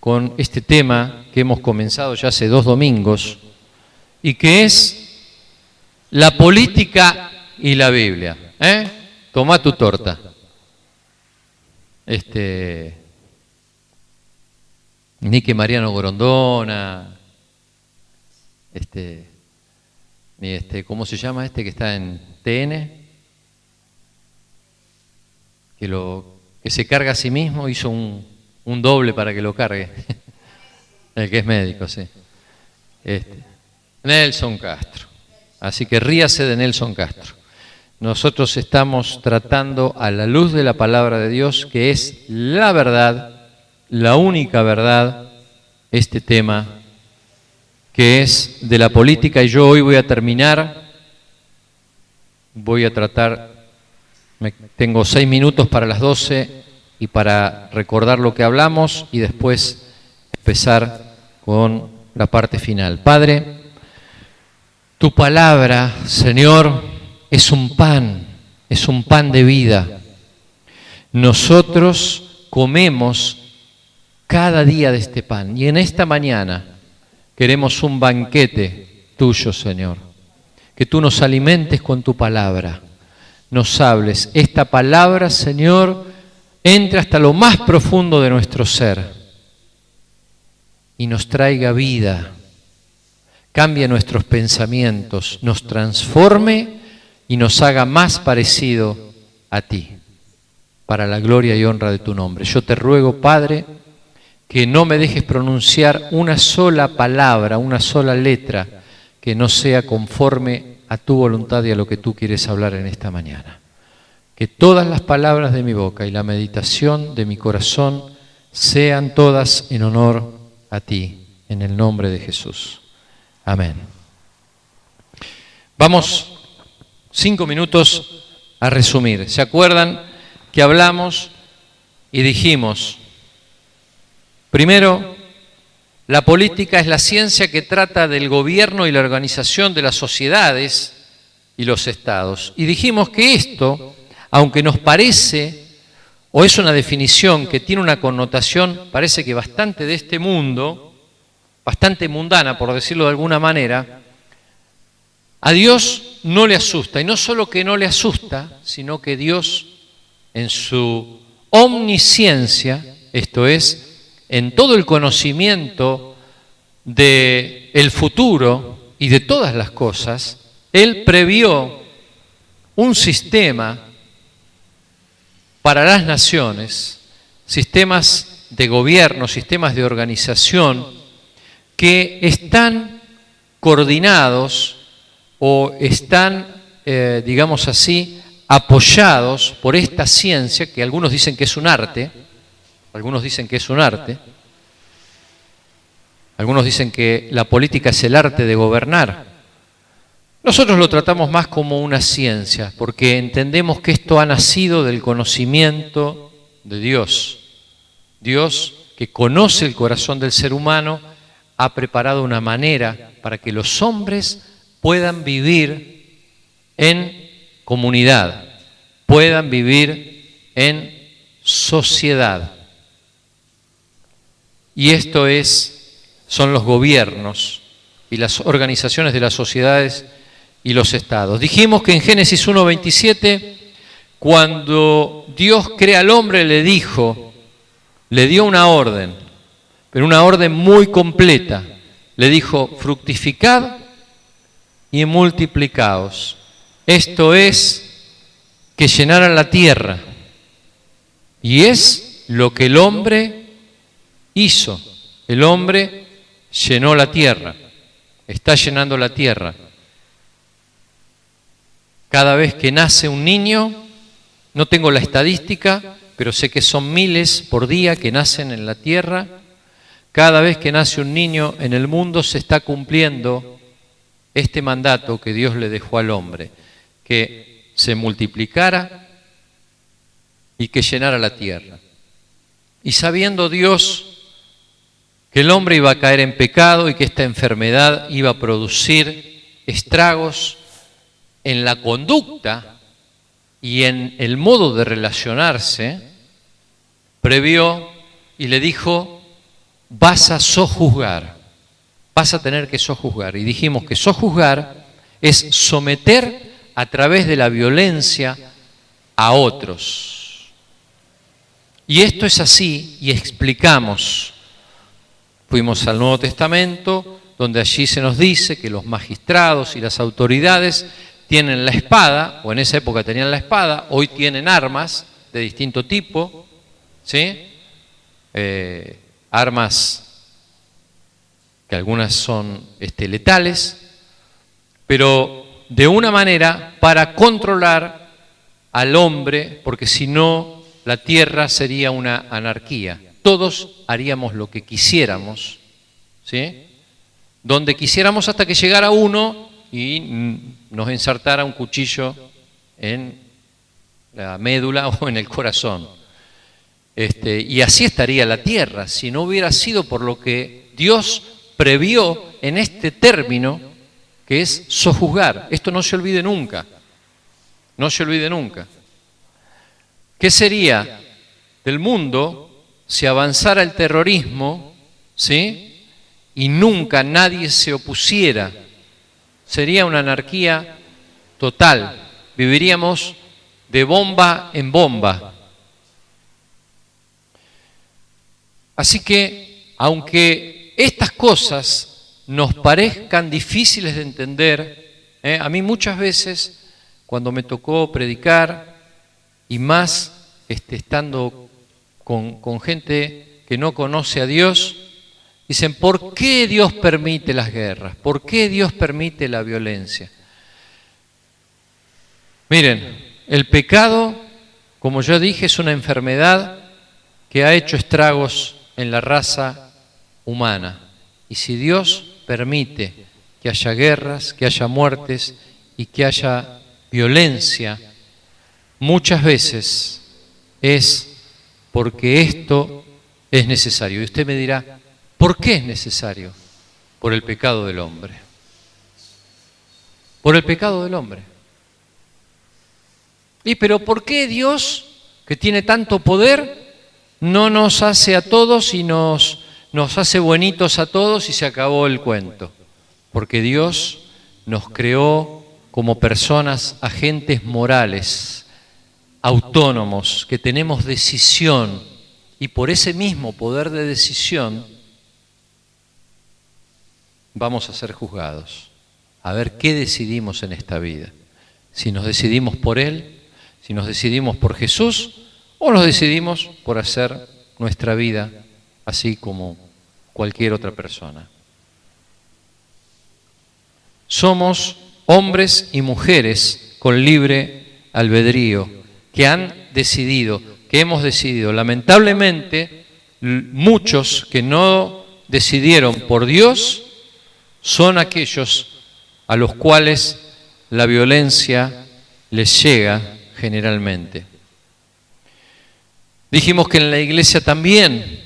con este tema que hemos comenzado ya hace 2 domingos y que es la política y la Biblia. Tomá tu torta. Ni que Mariano Grondona, ni ¿cómo se llama este que está en TN? Que se carga a sí mismo, hizo un doble para que lo cargue. El que es médico, sí. Nelson Castro. Así que ríase de Nelson Castro. Nosotros estamos tratando a la luz de la palabra de Dios, que es la verdad, la única verdad, este tema que es de la política. Y yo hoy voy a terminar, tengo 6 minutos para las 12 y para recordar lo que hablamos y después empezar con la parte final. Padre, tu palabra, Señor, es un pan de vida. Nosotros comemos cada día de este pan y en esta mañana queremos un banquete tuyo, Señor. Que tú nos alimentes con tu palabra, nos hables. Esta palabra, Señor, entre hasta lo más profundo de nuestro ser y nos traiga vida, cambie nuestros pensamientos, nos transforme y nos haga más parecido a ti, para la gloria y honra de tu nombre. Yo te ruego, Padre, que no me dejes pronunciar una sola palabra, una sola letra que no sea conforme a tu voluntad y a lo que tú quieres hablar en esta mañana. Que todas las palabras de mi boca y la meditación de mi corazón sean todas en honor a ti, en el nombre de Jesús. Amén. Vamos 5 minutos a resumir. ¿Se acuerdan que hablamos y dijimos? Primero, la política es la ciencia que trata del gobierno y la organización de las sociedades y los estados. Y dijimos que esto, aunque nos parece, o es una definición que tiene una connotación, parece que bastante de este mundo, bastante mundana, por decirlo de alguna manera, a Dios no le asusta. Y no solo que no le asusta, sino que Dios, en su omnisciencia, esto es, en todo el conocimiento del futuro y de todas las cosas, Él previó un sistema para las naciones, sistemas de gobierno, sistemas de organización, que están coordinados o están, digamos así, apoyados por esta ciencia, que algunos dicen que es un arte, algunos dicen que la política es el arte de gobernar. Nosotros lo tratamos más como una ciencia, porque entendemos que esto ha nacido del conocimiento de Dios. Dios, que conoce el corazón del ser humano, ha preparado una manera para que los hombres puedan vivir en comunidad, puedan vivir en sociedad. Y esto son los gobiernos y las organizaciones de las sociedades y los estados. Dijimos que en Génesis 1:27, cuando Dios crea al hombre, le dio una orden, pero una orden muy completa. Le dijo: fructificad y multiplicaos. Esto es, que llenaran la tierra. Y es lo que el hombre hizo. El hombre llenó la tierra, está llenando la tierra. Cada vez que nace un niño, no tengo la estadística, pero sé que son miles por día que nacen en la tierra. Cada vez que nace un niño en el mundo se está cumpliendo este mandato que Dios le dejó al hombre, que se multiplicara y que llenara la tierra. Y sabiendo Dios que el hombre iba a caer en pecado y que esta enfermedad iba a producir estragos en la conducta y en el modo de relacionarse, previó y le dijo: vas a sojuzgar, vas a tener que sojuzgar. Y dijimos que sojuzgar es someter a través de la violencia a otros. Y esto es así, y explicamos. Fuimos al Nuevo Testamento, donde allí se nos dice que los magistrados y las autoridades tienen la espada, o en esa época tenían la espada, hoy tienen armas de distinto tipo, ¿sí? Armas que algunas son letales, pero de una manera para controlar al hombre, porque si no, la tierra sería una anarquía. Todos haríamos lo que quisiéramos, ¿sí? Donde quisiéramos, hasta que llegara uno y nos ensartara un cuchillo en la médula o en el corazón. Y así estaría la tierra, si no hubiera sido por lo que Dios previó en este término, que es sojuzgar. Esto no se olvide nunca, no se olvide nunca. ¿Qué sería del mundo si avanzara el terrorismo, ¿sí? Y nunca nadie se opusiera? Sería una anarquía total. Viviríamos de bomba en bomba. Así que, aunque estas cosas nos parezcan difíciles de entender, a mí muchas veces, cuando me tocó predicar, y más estando con gente que no conoce a Dios, dicen, ¿por qué Dios permite las guerras? ¿Por qué Dios permite la violencia? Miren, el pecado, como yo dije, es una enfermedad que ha hecho estragos en la raza humana. Y si Dios permite que haya guerras, que haya muertes y que haya violencia, muchas veces es porque esto es necesario. Y usted me dirá, ¿por qué es necesario? Por el pecado del hombre. Por el pecado del hombre. Pero ¿por qué Dios, que tiene tanto poder, no nos hace a todos y nos hace buenitos a todos y se acabó el cuento? Porque Dios nos creó como personas, agentes morales, autónomos, que tenemos decisión, y por ese mismo poder de decisión vamos a ser juzgados. A ver qué decidimos en esta vida. Si nos decidimos por Él, si nos decidimos por Jesús, o nos decidimos por hacer nuestra vida así como cualquier otra persona. Somos hombres y mujeres con libre albedrío, que han decidido, que hemos decidido. Lamentablemente, muchos que no decidieron por Dios son aquellos a los cuales la violencia les llega generalmente. Dijimos que en la iglesia también,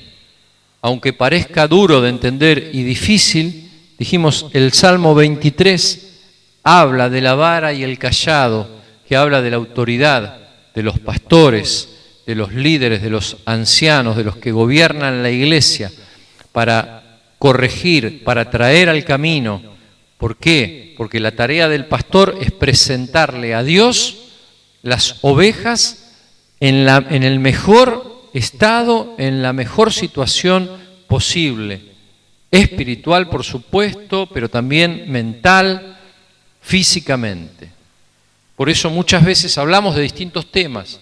aunque parezca duro de entender y difícil, dijimos el Salmo 23 habla de la vara y el cayado, que habla de la autoridad de los pastores, de los líderes, de los ancianos, de los que gobiernan la iglesia, para corregir, para traer al camino. ¿Por qué? Porque la tarea del pastor es presentarle a Dios las ovejas en el mejor estado, en la mejor situación posible. Espiritual, por supuesto, pero también mental, físicamente. Por eso muchas veces hablamos de distintos temas.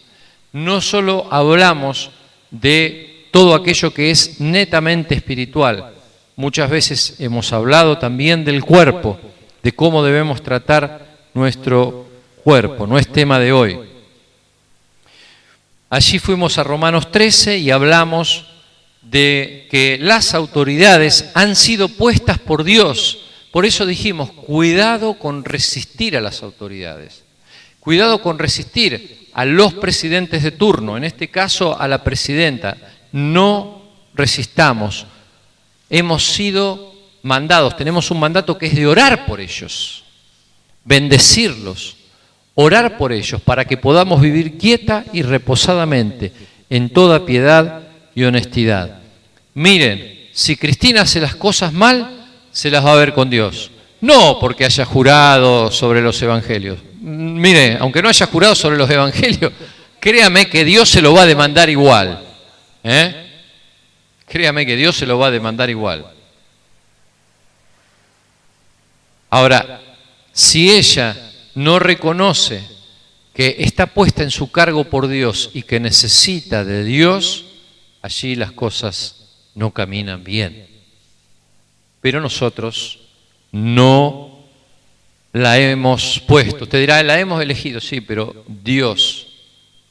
No solo hablamos de todo aquello que es netamente espiritual. Muchas veces hemos hablado también del cuerpo, de cómo debemos tratar nuestro cuerpo. No es tema de hoy. Allí fuimos a Romanos 13 y hablamos de que las autoridades han sido puestas por Dios. Por eso dijimos, cuidado con resistir a las autoridades. Cuidado con resistir a los presidentes de turno, en este caso a la presidenta. No resistamos. Hemos sido mandados, tenemos un mandato que es de orar por ellos, bendecirlos, orar por ellos para que podamos vivir quieta y reposadamente en toda piedad y honestidad. Miren, si Cristina hace las cosas mal, se las va a ver con Dios. No porque haya jurado sobre los evangelios. Mire, aunque no haya jurado sobre los evangelios, créame que Dios se lo va a demandar igual. Créame que Dios se lo va a demandar igual. Ahora, si ella no reconoce que está puesta en su cargo por Dios y que necesita de Dios, allí las cosas no caminan bien. Pero nosotros no la hemos puesto. Usted dirá, la hemos elegido, sí, pero Dios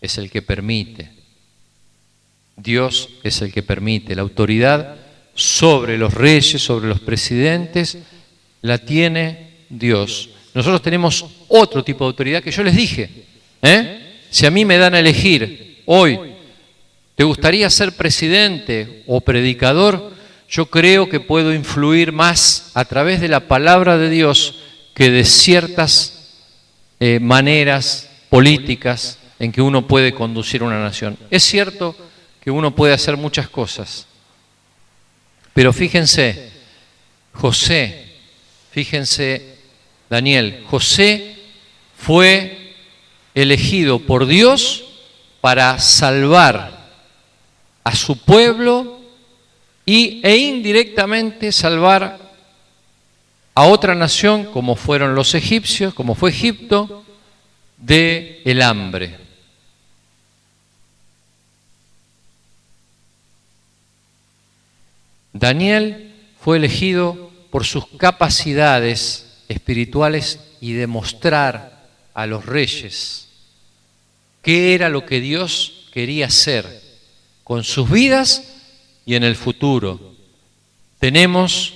es el que permite. Dios es el que permite. La autoridad sobre los reyes, sobre los presidentes, la tiene Dios. Nosotros tenemos otro tipo de autoridad que yo les dije. Si a mí me dan a elegir hoy, ¿te gustaría ser presidente o predicador? Yo creo que puedo influir más a través de la palabra de Dios que de ciertas maneras políticas en que uno puede conducir una nación. Es cierto que uno puede hacer muchas cosas, pero fíjense, José, fíjense, Daniel, José fue elegido por Dios para salvar a su pueblo e indirectamente salvar a otra nación, como fueron los egipcios, como fue Egipto, del hambre. Daniel fue elegido por sus capacidades espirituales y de mostrar a los reyes qué era lo que Dios quería hacer con sus vidas y en el futuro. Tenemos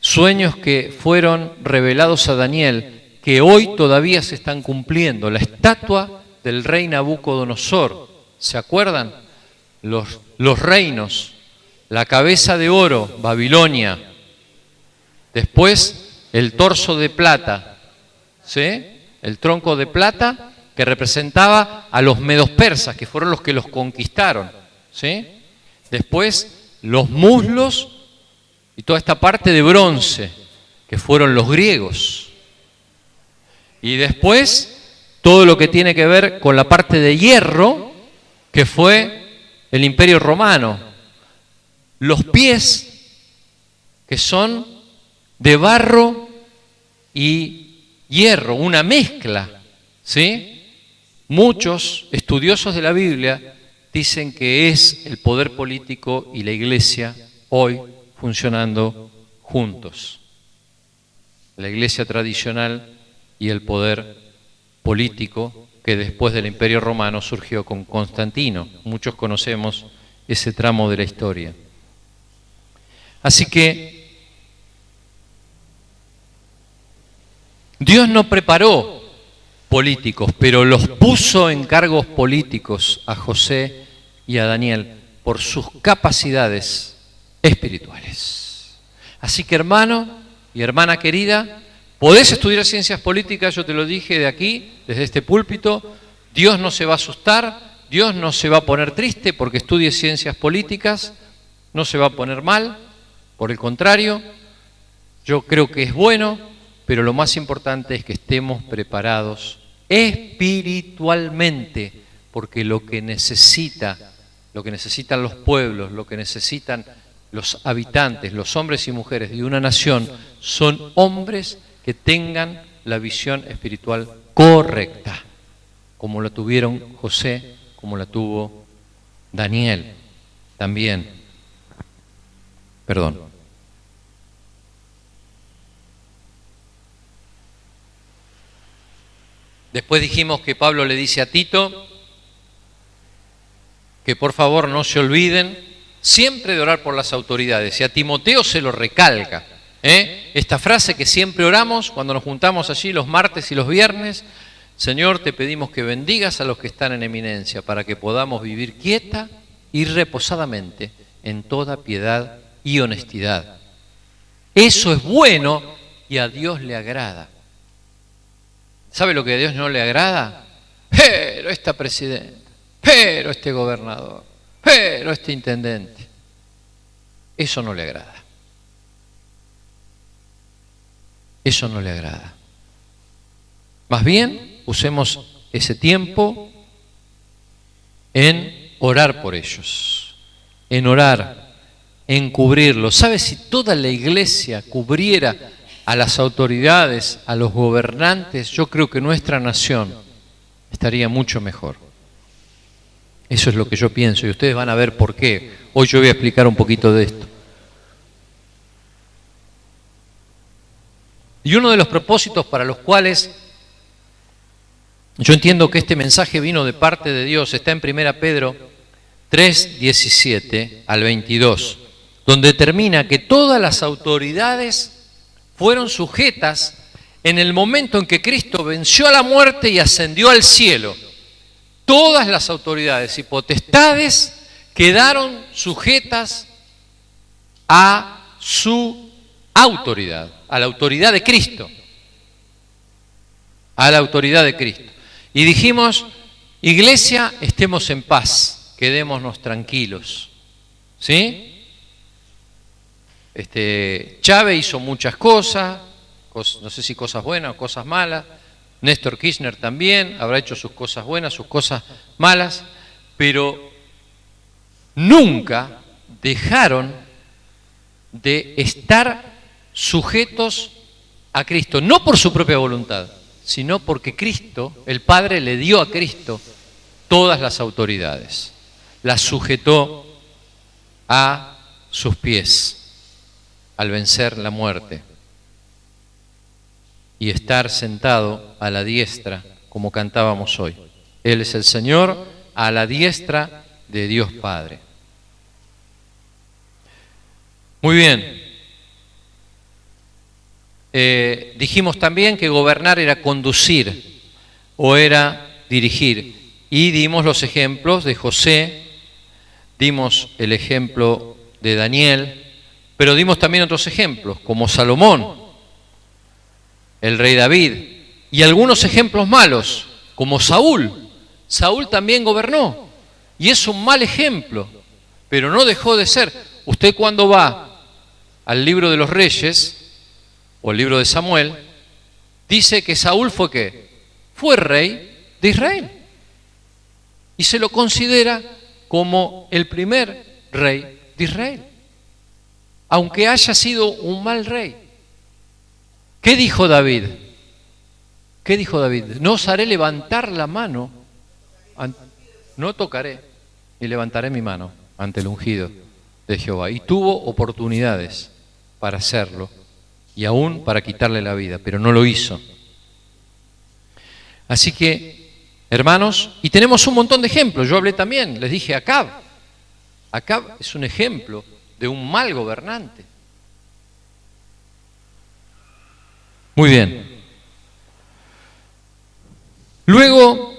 sueños que fueron revelados a Daniel, que hoy todavía se están cumpliendo. La estatua del rey Nabucodonosor, ¿se acuerdan? Los reinos, la cabeza de oro, Babilonia, después el torso de plata, ¿sí? El tronco de plata que representaba a los medos persas, que fueron los que los conquistaron, ¿sí? Después los muslos y toda esta parte de bronce, que fueron los griegos. Y después todo lo que tiene que ver con la parte de hierro, que fue el Imperio Romano. Los pies, que son de barro y hierro, una mezcla, ¿sí? Muchos estudiosos de la Biblia dicen que es el poder político y la iglesia hoy funcionando juntos. La iglesia tradicional y el poder político que después del Imperio Romano surgió con Constantino. Muchos conocemos ese tramo de la historia. Así que Dios no preparó políticos, pero los puso en cargos políticos a José y a Daniel por sus capacidades espirituales. Así que hermano y hermana querida, podés estudiar ciencias políticas, yo te lo dije de aquí, desde este púlpito. Dios no se va a asustar, Dios no se va a poner triste porque estudies ciencias políticas, no se va a poner mal, por el contrario, yo creo que es bueno, pero lo más importante es que estemos preparados espiritualmente, porque lo que necesitan los pueblos, lo que necesitan los habitantes, los hombres y mujeres de una nación, son hombres que tengan la visión espiritual correcta, como la tuvieron José, como la tuvo Daniel también. Perdón. Después dijimos que Pablo le dice a Tito que por favor no se olviden siempre de orar por las autoridades. Y a Timoteo se lo recalca. Esta frase que siempre oramos cuando nos juntamos allí los martes y los viernes: Señor, te pedimos que bendigas a los que están en eminencia para que podamos vivir quieta y reposadamente en toda piedad y honestidad. Eso es bueno y a Dios le agrada. ¿Sabe lo que a Dios no le agrada? Pero esta presidenta, pero este gobernador, pero este intendente. Eso no le agrada. Eso no le agrada. Más bien, usemos ese tiempo en orar por ellos, en orar, en cubrirlos. ¿Sabe si toda la iglesia cubriera a las autoridades, a los gobernantes? Yo creo que nuestra nación estaría mucho mejor. Eso es lo que yo pienso y ustedes van a ver por qué. Hoy yo voy a explicar un poquito de esto. Y uno de los propósitos para los cuales yo entiendo que este mensaje vino de parte de Dios está en 1 Pedro 3, 17 al 22, donde determina que todas las autoridades fueron sujetas en el momento en que Cristo venció a la muerte y ascendió al cielo. Todas las autoridades y potestades quedaron sujetas a su autoridad, a la autoridad de Cristo, a la autoridad de Cristo. Y dijimos, iglesia, estemos en paz, quedémonos tranquilos, ¿sí? Chávez hizo muchas cosas, no sé si cosas buenas o cosas malas, Néstor Kirchner también habrá hecho sus cosas buenas, sus cosas malas, pero nunca dejaron de estar sujetos a Cristo, no por su propia voluntad, sino porque Cristo, el Padre, le dio a Cristo todas las autoridades, las sujetó a sus pies al vencer la muerte y estar sentado a la diestra, como cantábamos hoy. Él es el Señor a la diestra de Dios Padre. Muy bien. Dijimos también que gobernar era conducir o era dirigir. Y dimos los ejemplos de José, dimos el ejemplo de Daniel, pero dimos también otros ejemplos, como Salomón, el rey David, y algunos ejemplos malos, como Saúl. Saúl también gobernó, y es un mal ejemplo, pero no dejó de ser. Usted cuando va al libro de los Reyes, o el libro de Samuel, dice que Saúl fue ¿qué? Fue rey de Israel. Y se lo considera como el primer rey de Israel, aunque haya sido un mal rey. ¿Qué dijo David? ¿Qué dijo David? No os haré levantar la mano, no tocaré, ni levantaré mi mano ante el ungido de Jehová. Y tuvo oportunidades para hacerlo, y aún para quitarle la vida, pero no lo hizo. Así que, hermanos, y tenemos un montón de ejemplos. Yo hablé también, les dije Acab. Acab es un ejemplo de un mal gobernante. Muy bien. Luego,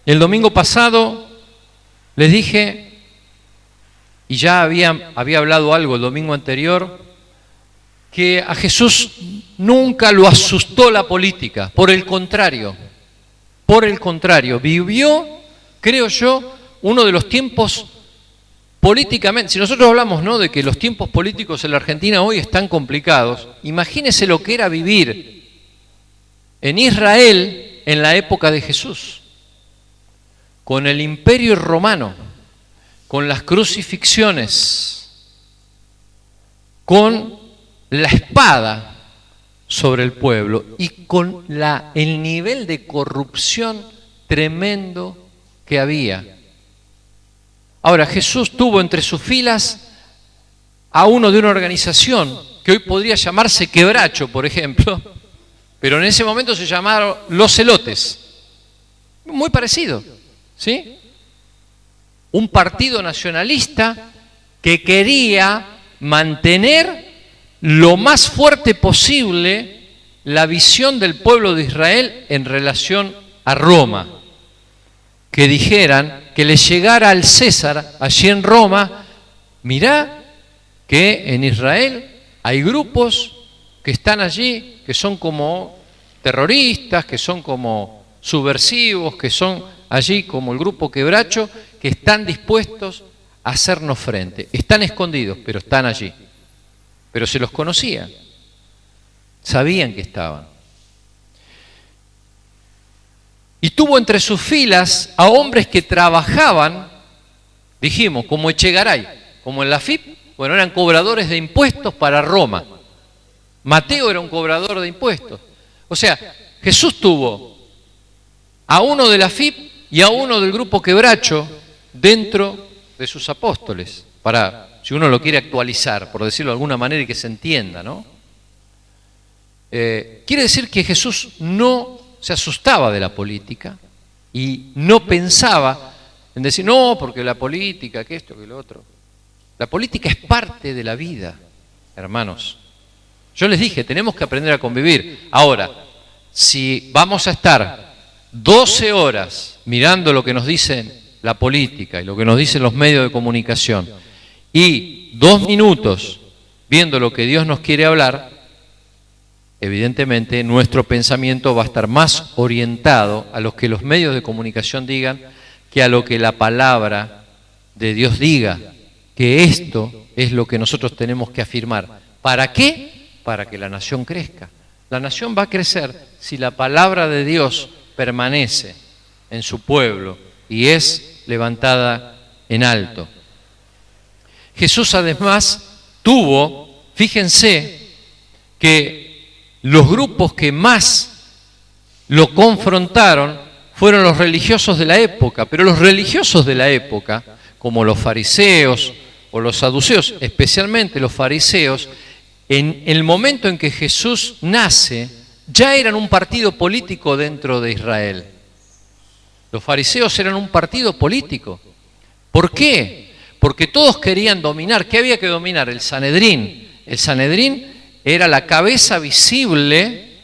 el domingo pasado, les dije, y ya había hablado algo el domingo anterior, que a Jesús nunca lo asustó la política, por el contrario, vivió, creo yo, uno de los tiempos políticamente, si nosotros hablamos, ¿no?, de que los tiempos políticos en la Argentina hoy están complicados, imagínese lo que era vivir en Israel en la época de Jesús, con el Imperio Romano, con las crucifixiones, con la espada sobre el pueblo y con el nivel de corrupción tremendo que había. Ahora, Jesús tuvo entre sus filas a uno de una organización que hoy podría llamarse Quebracho, por ejemplo, pero en ese momento se llamaron Los Celotes. Muy parecido, ¿sí? Un partido nacionalista que quería mantener lo más fuerte posible la visión del pueblo de Israel en relación a Roma. Que dijeran, que le llegara al César allí en Roma, mirá que en Israel hay grupos que están allí, que son como terroristas, que son como subversivos, que son allí como el grupo Quebracho, que están dispuestos hacernos frente. Están escondidos, pero están allí. Pero se los conocía, sabían que estaban. Y tuvo entre sus filas a hombres que trabajaban, dijimos, como Echegaray, como en la FIP, bueno, eran cobradores de impuestos para Roma. Mateo era un cobrador de impuestos. O sea, Jesús tuvo a uno de la FIP y a uno del grupo Quebracho dentro de sus apóstoles, para, si uno lo quiere actualizar, por decirlo de alguna manera y que se entienda, ¿no? Quiere decir que Jesús no se asustaba de la política y no pensaba en decir, no, porque la política, que esto, que lo otro. La política es parte de la vida, hermanos. Yo les dije, tenemos que aprender a convivir. Ahora, si vamos a estar 12 horas mirando lo que nos dicen la política y lo que nos dicen los medios de comunicación y 2 minutos viendo lo que Dios nos quiere hablar, evidentemente nuestro pensamiento va a estar más orientado a lo que los medios de comunicación digan que a lo que la palabra de Dios diga, que esto es lo que nosotros tenemos que afirmar. ¿Para qué? Para que la nación crezca. La nación va a crecer si la palabra de Dios permanece en su pueblo y es levantada en alto. Jesús además tuvo, fíjense, que los grupos que más lo confrontaron fueron los religiosos de la época, pero los religiosos de la época, como los fariseos o los saduceos, especialmente los fariseos, en el momento en que Jesús nace, ya eran un partido político dentro de Israel. Los fariseos eran un partido político. ¿Por qué? Porque todos querían dominar. ¿Qué había que dominar? El Sanedrín. El Sanedrín era la cabeza visible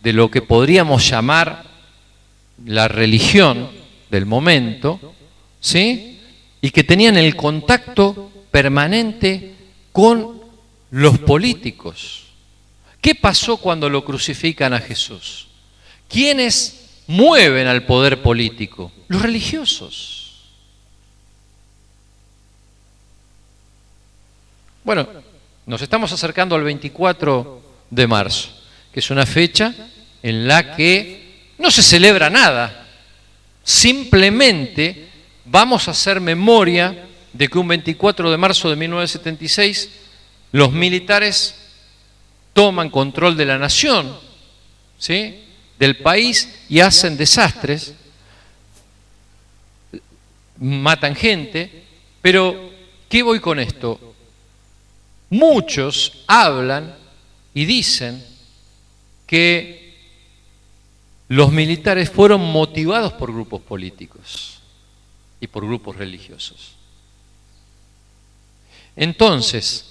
de lo que podríamos llamar la religión del momento, ¿sí? Y que tenían el contacto permanente con los políticos. ¿Qué pasó cuando lo crucifican a Jesús? ¿Quiénes mueven al poder político? Los religiosos. Bueno, nos estamos acercando al 24 de marzo, que es una fecha en la que no se celebra nada. Simplemente vamos a hacer memoria de que un 24 de marzo de 1976 los militares toman control de la nación, ¿sí?, del país, y hacen desastres, matan gente. ¿Qué voy con esto? Muchos hablan y dicen que los militares fueron motivados por grupos políticos y por grupos religiosos. Entonces,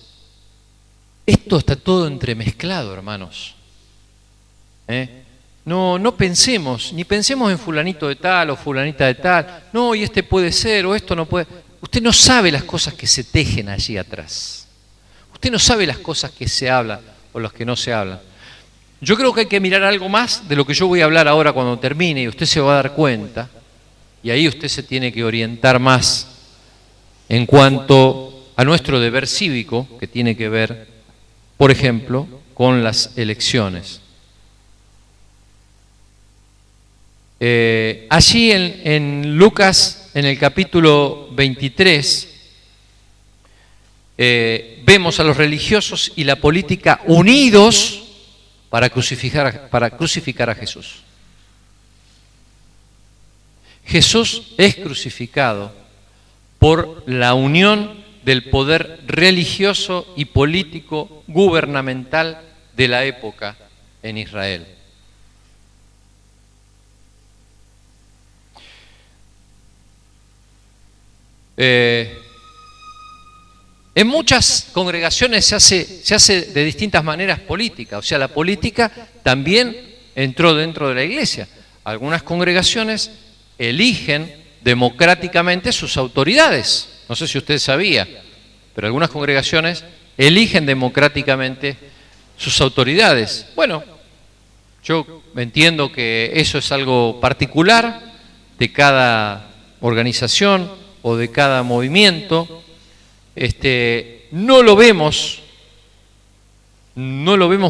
esto está todo entremezclado, hermanos. No pensemos, ni pensemos en fulanito de tal o fulanita de tal. No, y este puede ser, o esto no puede. Usted no sabe las cosas que se tejen allí atrás. Usted no sabe las cosas que se hablan o las que no se hablan. Yo creo que hay que mirar algo más de lo que yo voy a hablar ahora cuando termine, y usted se va a dar cuenta, y ahí usted se tiene que orientar más en cuanto a nuestro deber cívico, que tiene que ver, por ejemplo, con las elecciones. Allí en Lucas, en el capítulo 23, vemos a los religiosos y la política unidos para crucificar a Jesús. Jesús es crucificado por la unión del poder religioso y político gubernamental de la época en Israel. En muchas congregaciones se hace de distintas maneras política, o sea, la política también entró dentro de la iglesia. Algunas congregaciones eligen democráticamente sus autoridades. No sé si usted sabía, pero algunas congregaciones eligen democráticamente sus autoridades. Bueno, yo entiendo que eso es algo particular de cada organización o de cada movimiento, no lo vemos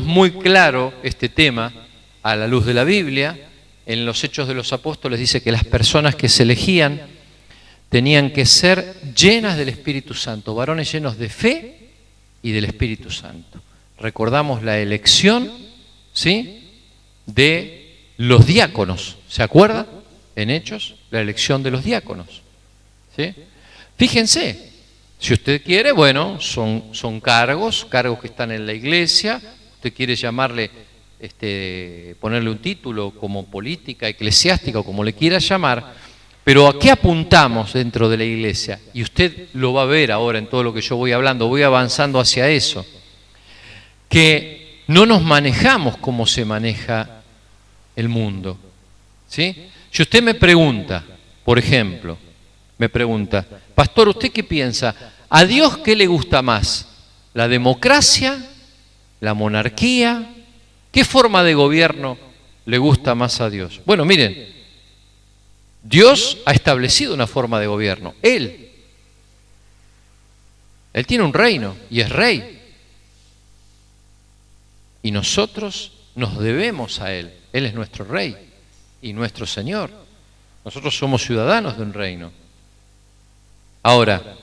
muy claro este tema a la luz de la Biblia. En los Hechos de los Apóstoles dice que las personas que se elegían tenían que ser llenas del Espíritu Santo, varones llenos de fe y del Espíritu Santo. Recordamos la elección, ¿sí?, de los diáconos. ¿Se acuerda? En Hechos, la elección de los diáconos, ¿sí? Fíjense, si usted quiere, bueno, son cargos que están en la iglesia. Usted quiere llamarle, ponerle un título como política, eclesiástica o como le quiera llamar, pero ¿a qué apuntamos dentro de la iglesia? Y usted lo va a ver ahora en todo lo que yo voy hablando, voy avanzando hacia eso, que no nos manejamos como se maneja el mundo, ¿sí? Si usted me pregunta, por ejemplo, pastor, ¿usted qué piensa? ¿A Dios qué le gusta más? ¿La democracia? ¿La monarquía? ¿Qué forma de gobierno le gusta más a Dios? Bueno, miren, Dios ha establecido una forma de gobierno. Él tiene un reino y es rey. Y nosotros nos debemos a Él. Él es nuestro rey y nuestro Señor. Nosotros somos ciudadanos de un reino. Ahora,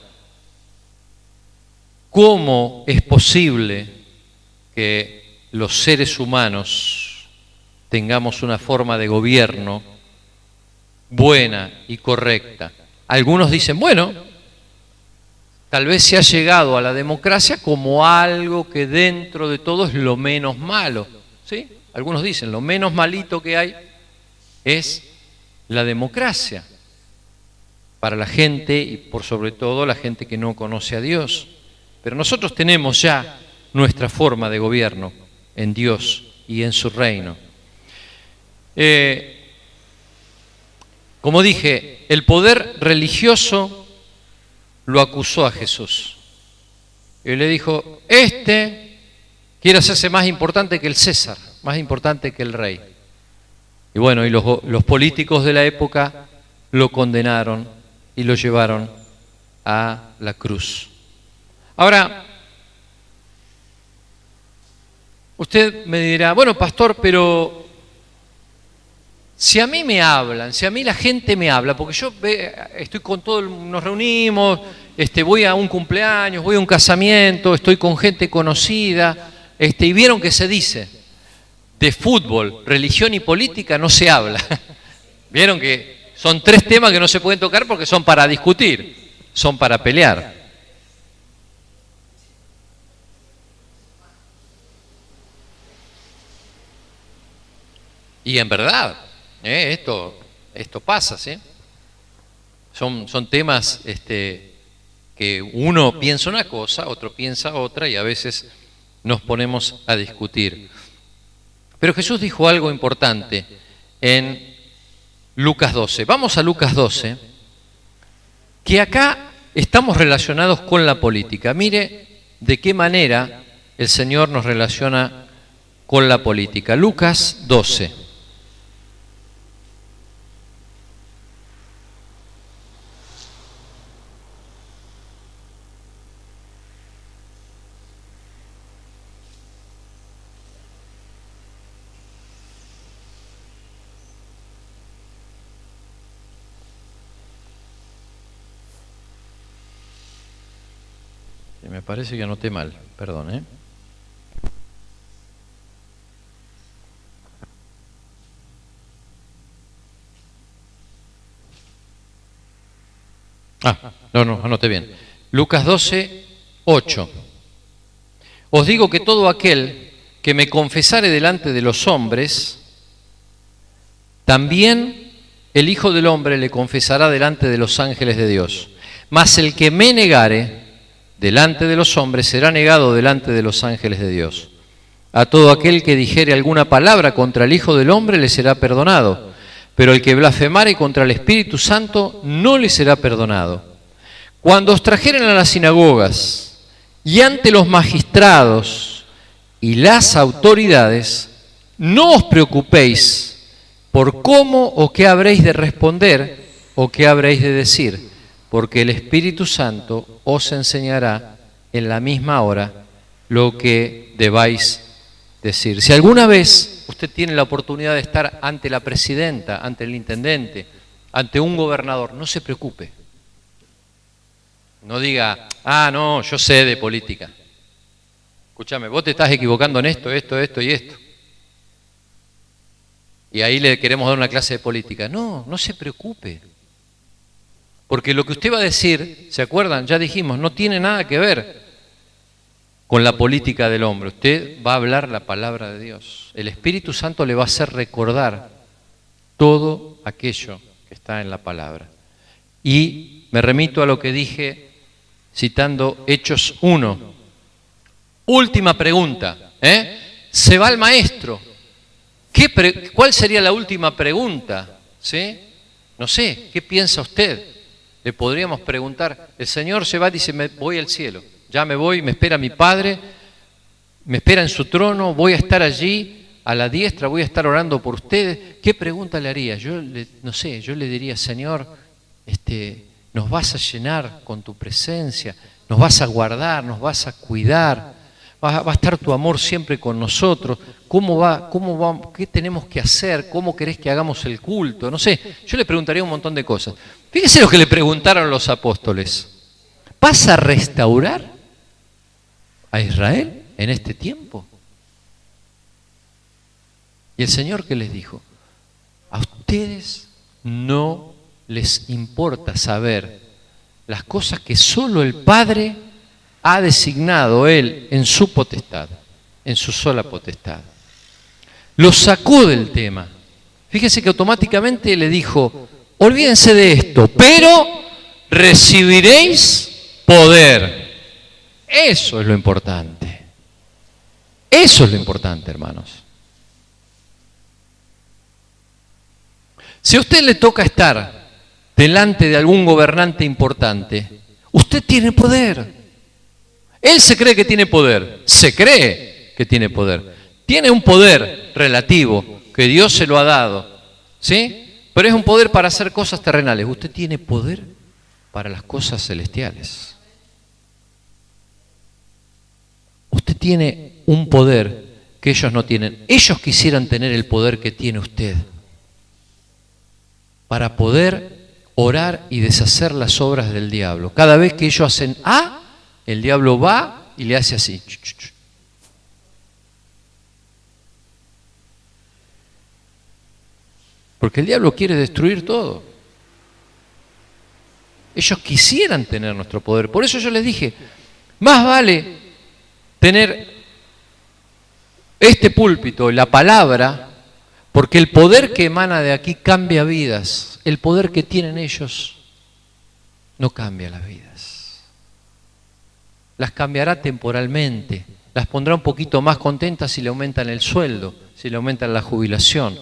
¿cómo es posible que los seres humanos tengamos una forma de gobierno buena y correcta? Algunos dicen, bueno, tal vez se ha llegado a la democracia como algo que dentro de todo es lo menos malo, ¿sí? Algunos dicen, lo menos malito que hay es la democracia para la gente y por sobre todo la gente que no conoce a Dios. Pero nosotros tenemos ya nuestra forma de gobierno en Dios y en su reino. Como dije, el poder religioso lo acusó a Jesús. Y le dijo, quiere hacerse más importante que el César, más importante que el rey. Y bueno, y los políticos de la época lo condenaron y lo llevaron a la cruz. Ahora, usted me dirá, bueno, pastor, pero si a mí me hablan, si a mí la gente me habla, porque yo estoy con todo, nos reunimos, voy a un cumpleaños, voy a un casamiento, estoy con gente conocida, y vieron que se dice, de fútbol, religión y política no se habla. Vieron que son tres temas que no se pueden tocar porque son para discutir, son para pelear. Y en verdad, esto pasa, ¿sí? Son temas que uno piensa una cosa, otro piensa otra y a veces nos ponemos a discutir. Pero Jesús dijo algo importante en Lucas 12. Vamos a Lucas 12, que acá estamos relacionados con la política. Mire de qué manera el Señor nos relaciona con la política. Lucas 12. Me parece que anoté mal, perdón, No, anoté bien. Lucas 12, 8. Os digo que todo aquel que me confesare delante de los hombres, también el Hijo del Hombre le confesará delante de los ángeles de Dios. Mas el que me negare delante de los hombres será negado delante de los ángeles de Dios. A todo aquel que dijere alguna palabra contra el Hijo del Hombre le será perdonado, pero el que blasfemare contra el Espíritu Santo no le será perdonado. Cuando os trajeren a las sinagogas y ante los magistrados y las autoridades, no os preocupéis por cómo o qué habréis de responder o qué habréis de decir, porque el Espíritu Santo os enseñará en la misma hora lo que debáis decir. Si alguna vez usted tiene la oportunidad de estar ante la presidenta, ante el intendente, ante un gobernador, no se preocupe. No diga, no, yo sé de política. Escúchame, vos te estás equivocando en esto y esto. Y ahí le queremos dar una clase de política. No, no se preocupe. Porque lo que usted va a decir, ¿se acuerdan? Ya dijimos, no tiene nada que ver con la política del hombre. Usted va a hablar la palabra de Dios. El Espíritu Santo le va a hacer recordar todo aquello que está en la palabra. Y me remito a lo que dije citando Hechos 1. Última pregunta. Se va el maestro. ¿Cuál sería la última pregunta? ¿Sí? No sé, ¿qué piensa usted? Le podríamos preguntar. El Señor se va y dice, me voy al cielo. Ya me voy, me espera mi Padre, me espera en su trono, voy a estar allí a la diestra, voy a estar orando por ustedes. ¿Qué pregunta le haría? No sé, yo le diría, Señor, nos vas a llenar con tu presencia, nos vas a guardar, nos vas a cuidar, va a estar tu amor siempre con nosotros. ¿Cómo va? ¿Qué tenemos que hacer? ¿Cómo querés que hagamos el culto? No sé, yo le preguntaría un montón de cosas. Fíjese lo que le preguntaron los apóstoles. ¿Vas a restaurar a Israel en este tiempo? Y el Señor, ¿qué les dijo? A ustedes no les importa saber las cosas que solo el Padre ha designado Él en su potestad, en su sola potestad. Los sacó del tema. Fíjense que automáticamente le dijo, olvídense de esto, pero recibiréis poder. Eso es lo importante. Eso es lo importante, hermanos. Si a usted le toca estar delante de algún gobernante importante, usted tiene poder. Él se cree que tiene poder. Se cree que tiene poder. Tiene un poder relativo que Dios se lo ha dado, ¿sí? Pero es un poder para hacer cosas terrenales. Usted tiene poder para las cosas celestiales. Usted tiene un poder que ellos no tienen. Ellos quisieran tener el poder que tiene usted para poder orar y deshacer las obras del diablo. Cada vez que ellos hacen el diablo va y le hace así. Porque el diablo quiere destruir todo. Ellos quisieran tener nuestro poder. Por eso yo les dije, más vale tener este púlpito, la palabra, porque el poder que emana de aquí cambia vidas. El poder que tienen ellos no cambia las vidas. Las cambiará temporalmente, las pondrá un poquito más contentas si le aumentan el sueldo, si le aumentan la jubilación,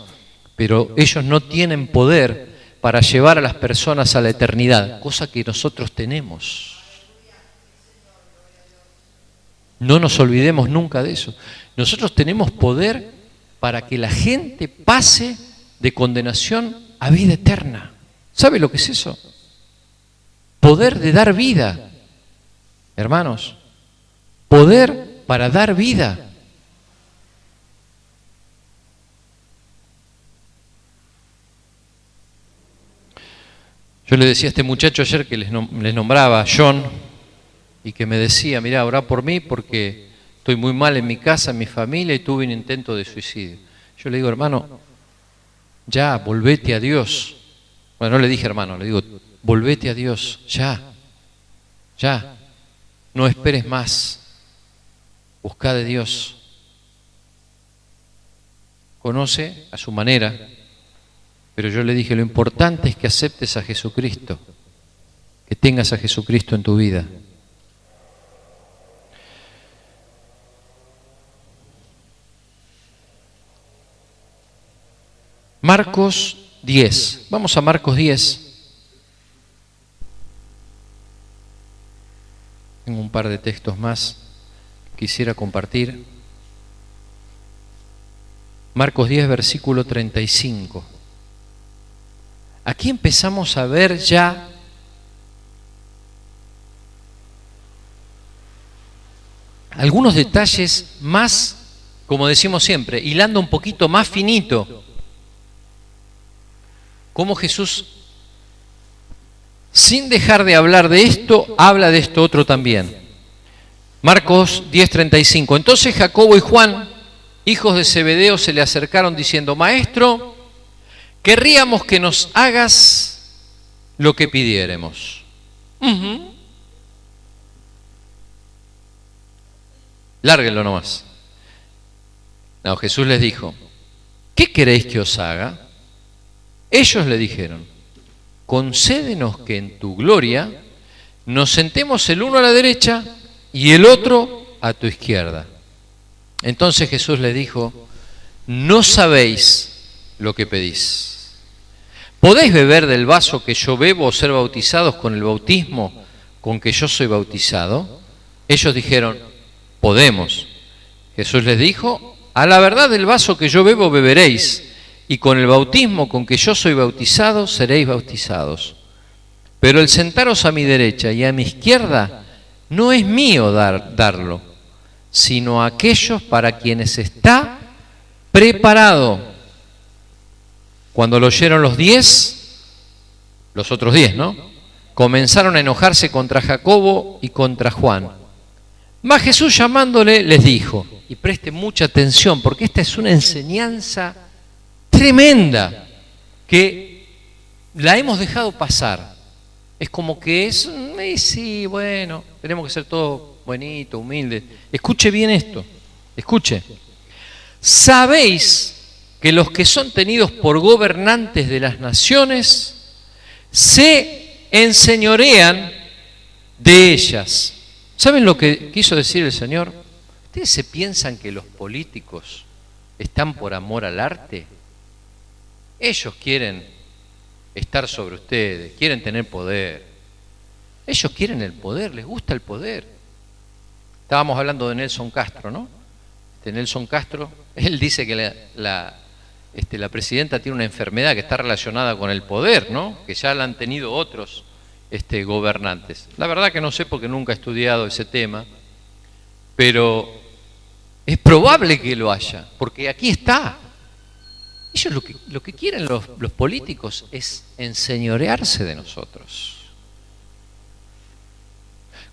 pero ellos no tienen poder para llevar a las personas a la eternidad, cosa que nosotros tenemos. No nos olvidemos nunca de eso. Nosotros tenemos poder para que la gente pase de condenación a vida eterna. ¿Sabe lo que es eso? Poder de dar vida. Hermanos, poder para dar vida. Yo le decía a este muchacho ayer que les nombraba a John y que me decía, mirá, orá por mí porque estoy muy mal en mi casa, en mi familia y tuve un intento de suicidio. Yo le digo, hermano, ya, volvete a Dios. Bueno, no le dije hermano, le digo, volvete a Dios, ya, no esperes más, busca de Dios. Conoce a su manera. Pero yo le dije, lo importante es que aceptes a Jesucristo, que tengas a Jesucristo en tu vida. Marcos 10. Vamos a Marcos 10. Tengo un par de textos más que quisiera compartir. Marcos 10, versículo 35. Aquí empezamos a ver ya algunos detalles más, como decimos siempre, hilando un poquito más finito. Cómo Jesús, sin dejar de hablar de esto, habla de esto otro también. Marcos 10:35. Entonces Jacobo y Juan, hijos de Zebedeo, se le acercaron diciendo: Maestro, querríamos que nos hagas lo que pidiéremos. Lárguenlo nomás. No, Jesús les dijo: ¿qué queréis que os haga? Ellos le dijeron: concédenos que en tu gloria nos sentemos el uno a la derecha y el otro a tu izquierda. Entonces Jesús les dijo: no sabéis lo que pedís. ¿Podéis beber del vaso que yo bebo o ser bautizados con el bautismo con que yo soy bautizado? Ellos dijeron: podemos. Jesús les dijo: a la verdad del vaso que yo bebo beberéis, y con el bautismo con que yo soy bautizado seréis bautizados. Pero el sentaros a mi derecha y a mi izquierda no es mío darlo, sino a aquellos para quienes está preparado. Cuando lo oyeron los otros 10, ¿no? Comenzaron a enojarse contra Jacobo y contra Juan. Mas Jesús, llamándole, les dijo, y preste mucha atención porque esta es una enseñanza tremenda que la hemos dejado pasar. Es como que es, sí, bueno, tenemos que ser todos bonitos, humildes. Escuche bien esto, escuche. ¿Sabéis que los que son tenidos por gobernantes de las naciones se enseñorean de ellas? ¿Saben lo que quiso decir el Señor? ¿Ustedes se piensan que los políticos están por amor al arte? Ellos quieren estar sobre ustedes, quieren tener poder. Ellos quieren el poder, les gusta el poder. Estábamos hablando de Nelson Castro, ¿no? Nelson Castro, él dice que la presidenta tiene una enfermedad que está relacionada con el poder, ¿no? Que ya la han tenido otros gobernantes. La verdad que no sé porque nunca he estudiado ese tema, pero es probable que lo haya, porque aquí está. Ellos lo que quieren los políticos es enseñorearse de nosotros.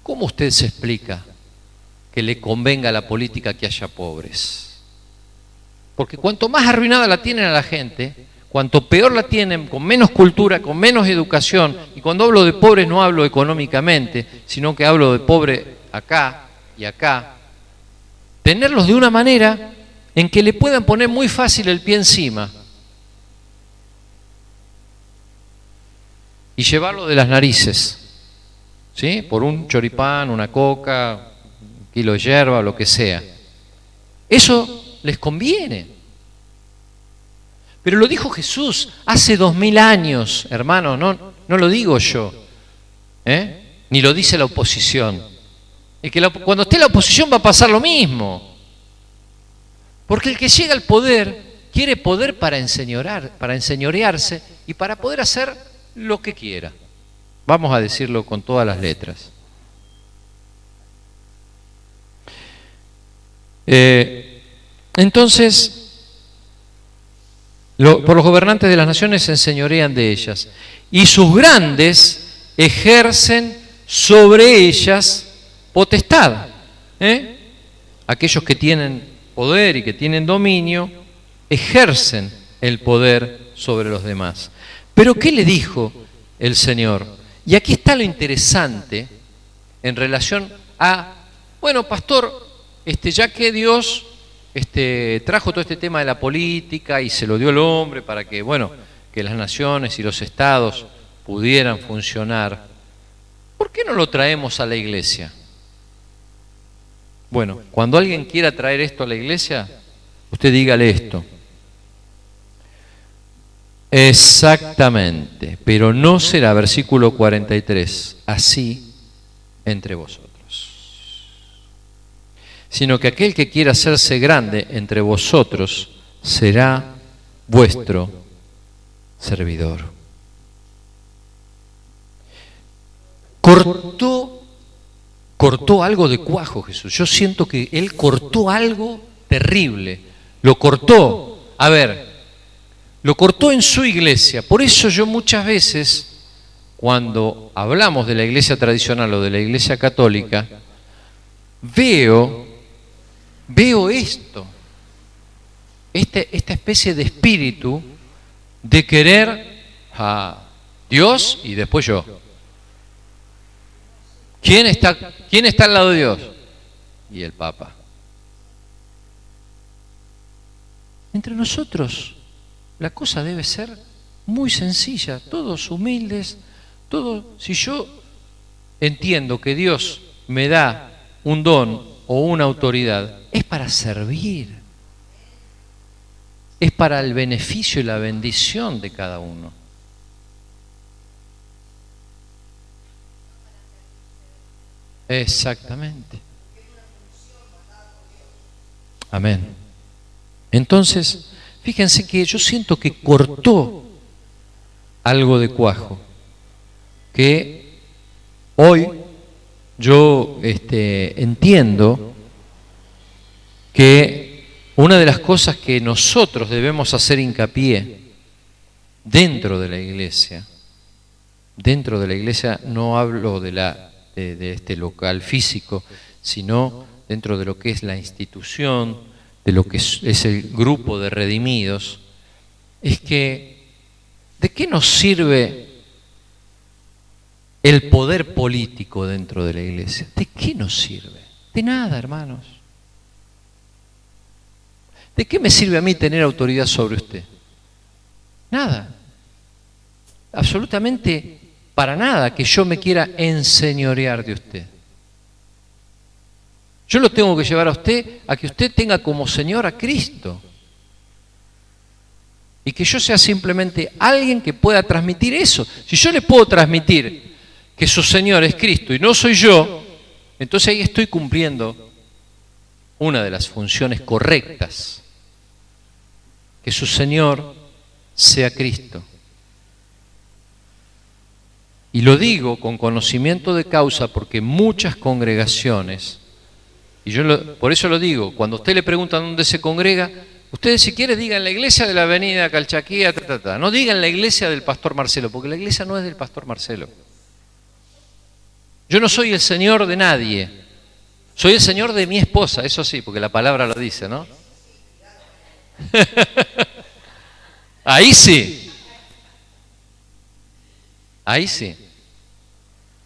¿Cómo usted se explica que le convenga a la política que haya pobres? Porque cuanto más arruinada la tienen a la gente, cuanto peor la tienen, con menos cultura, con menos educación, y cuando hablo de pobres no hablo económicamente, sino que hablo de pobre acá y acá, tenerlos de una manera en que le puedan poner muy fácil el pie encima y llevarlo de las narices, ¿sí? Por un choripán, una coca, un kilo de yerba, lo que sea. Eso les conviene. Pero lo dijo Jesús hace 2000 años, hermano, no lo digo yo, ni lo dice la oposición. Es que cuando esté la oposición va a pasar lo mismo. Porque el que llega al poder quiere poder para enseñorearse y para poder hacer lo que quiera. Vamos a decirlo con todas las letras. Entonces, por los gobernantes de las naciones se enseñorean de ellas, y sus grandes ejercen sobre ellas potestad. Aquellos que tienen poder y que tienen dominio ejercen el poder sobre los demás. Pero ¿qué le dijo el Señor? Y aquí está lo interesante en relación a, bueno, pastor, ya que Dios trajo todo este tema de la política y se lo dio al hombre para que, bueno, que las naciones y los estados pudieran funcionar, ¿por qué no lo traemos a la iglesia? Bueno, cuando alguien quiera traer esto a la iglesia, usted dígale esto. Exactamente, pero no será, versículo 43, así entre vosotros. Sino que aquel que quiera hacerse grande entre vosotros será vuestro servidor. cortó algo de cuajo, Jesús. Yo siento que Él cortó algo terrible. Lo cortó. A ver, lo cortó en su iglesia. Por eso yo muchas veces, cuando hablamos de la iglesia tradicional o de la iglesia católica, veo esto, esta especie de espíritu de querer a Dios y después yo. ¿Quién está al lado de Dios? Y el Papa. Entre nosotros la cosa debe ser muy sencilla, todos humildes, todos. Si yo entiendo que Dios me da un don o una autoridad, es para servir, es para el beneficio y la bendición de cada uno. Exactamente. Amén. Entonces, fíjense que yo siento que cortó algo de cuajo, que hoy yo entiendo que una de las cosas que nosotros debemos hacer hincapié dentro de la iglesia no hablo de este local físico, sino dentro de lo que es la institución, de lo que es el grupo de redimidos, es que ¿de qué nos sirve el poder político dentro de la iglesia? ¿De qué nos sirve? De nada, hermanos. ¿De qué me sirve a mí tener autoridad sobre usted? Nada. Absolutamente para nada que yo me quiera enseñorear de usted. Yo lo tengo que llevar a usted a que usted tenga como Señor a Cristo. Y que yo sea simplemente alguien que pueda transmitir eso. Si yo le puedo transmitir que su Señor es Cristo y no soy yo, entonces ahí estoy cumpliendo una de las funciones correctas. Que su Señor sea Cristo. Y lo digo con conocimiento de causa porque muchas congregaciones, y por eso lo digo, cuando a usted le preguntan dónde se congrega, ustedes si quieren digan la iglesia de la avenida Calchaquía, no digan la iglesia del pastor Marcelo, porque la iglesia no es del pastor Marcelo. Yo no soy el señor de nadie, soy el señor de mi esposa, eso sí, porque la palabra lo dice, ¿no? Ahí sí. Ahí sí.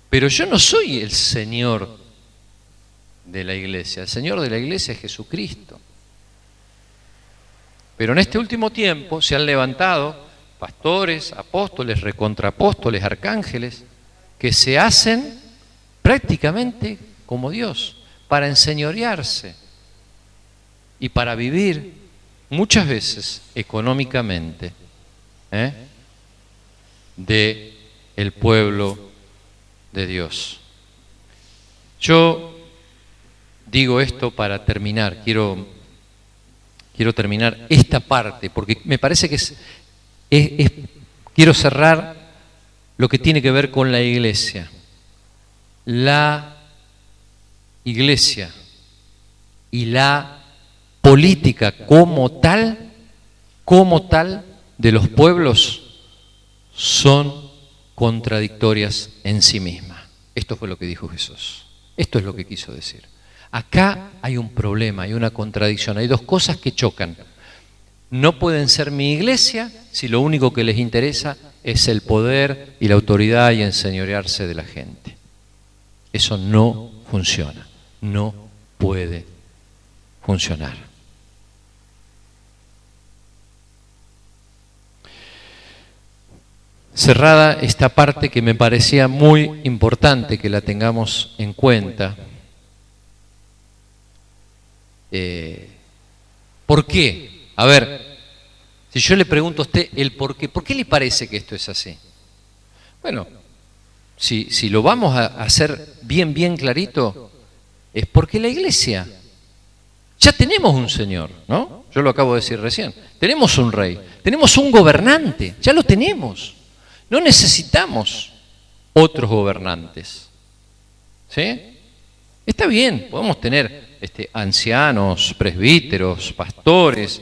Pero yo no soy el Señor de la iglesia. El Señor de la iglesia es Jesucristo. Pero en este último tiempo se han levantado pastores, apóstoles, recontraapóstoles, arcángeles, que se hacen prácticamente como Dios, para enseñorearse y para vivir muchas veces económicamente de el pueblo de Dios. Yo digo esto para terminar, quiero terminar esta parte, porque me parece que quiero cerrar lo que tiene que ver con la iglesia. La iglesia y la política como tal de los pueblos son contradictorias en sí mismas. Esto fue lo que dijo Jesús. Esto es lo que quiso decir. Acá hay un problema, hay una contradicción, hay dos cosas que chocan. No pueden ser mi iglesia si lo único que les interesa es el poder y la autoridad y enseñorearse de la gente. Eso no funciona, no puede funcionar. Cerrada esta parte que me parecía muy importante que la tengamos en cuenta. ¿Por qué? A ver, si yo le pregunto a usted el por qué le parece que esto es así? Bueno, si lo vamos a hacer bien clarito, es porque la iglesia, ya tenemos un Señor, ¿no? Yo lo acabo de decir recién. Tenemos un rey, tenemos un gobernante, ya lo tenemos. No necesitamos otros gobernantes. ¿Sí? Está bien, podemos tener ancianos, presbíteros, pastores,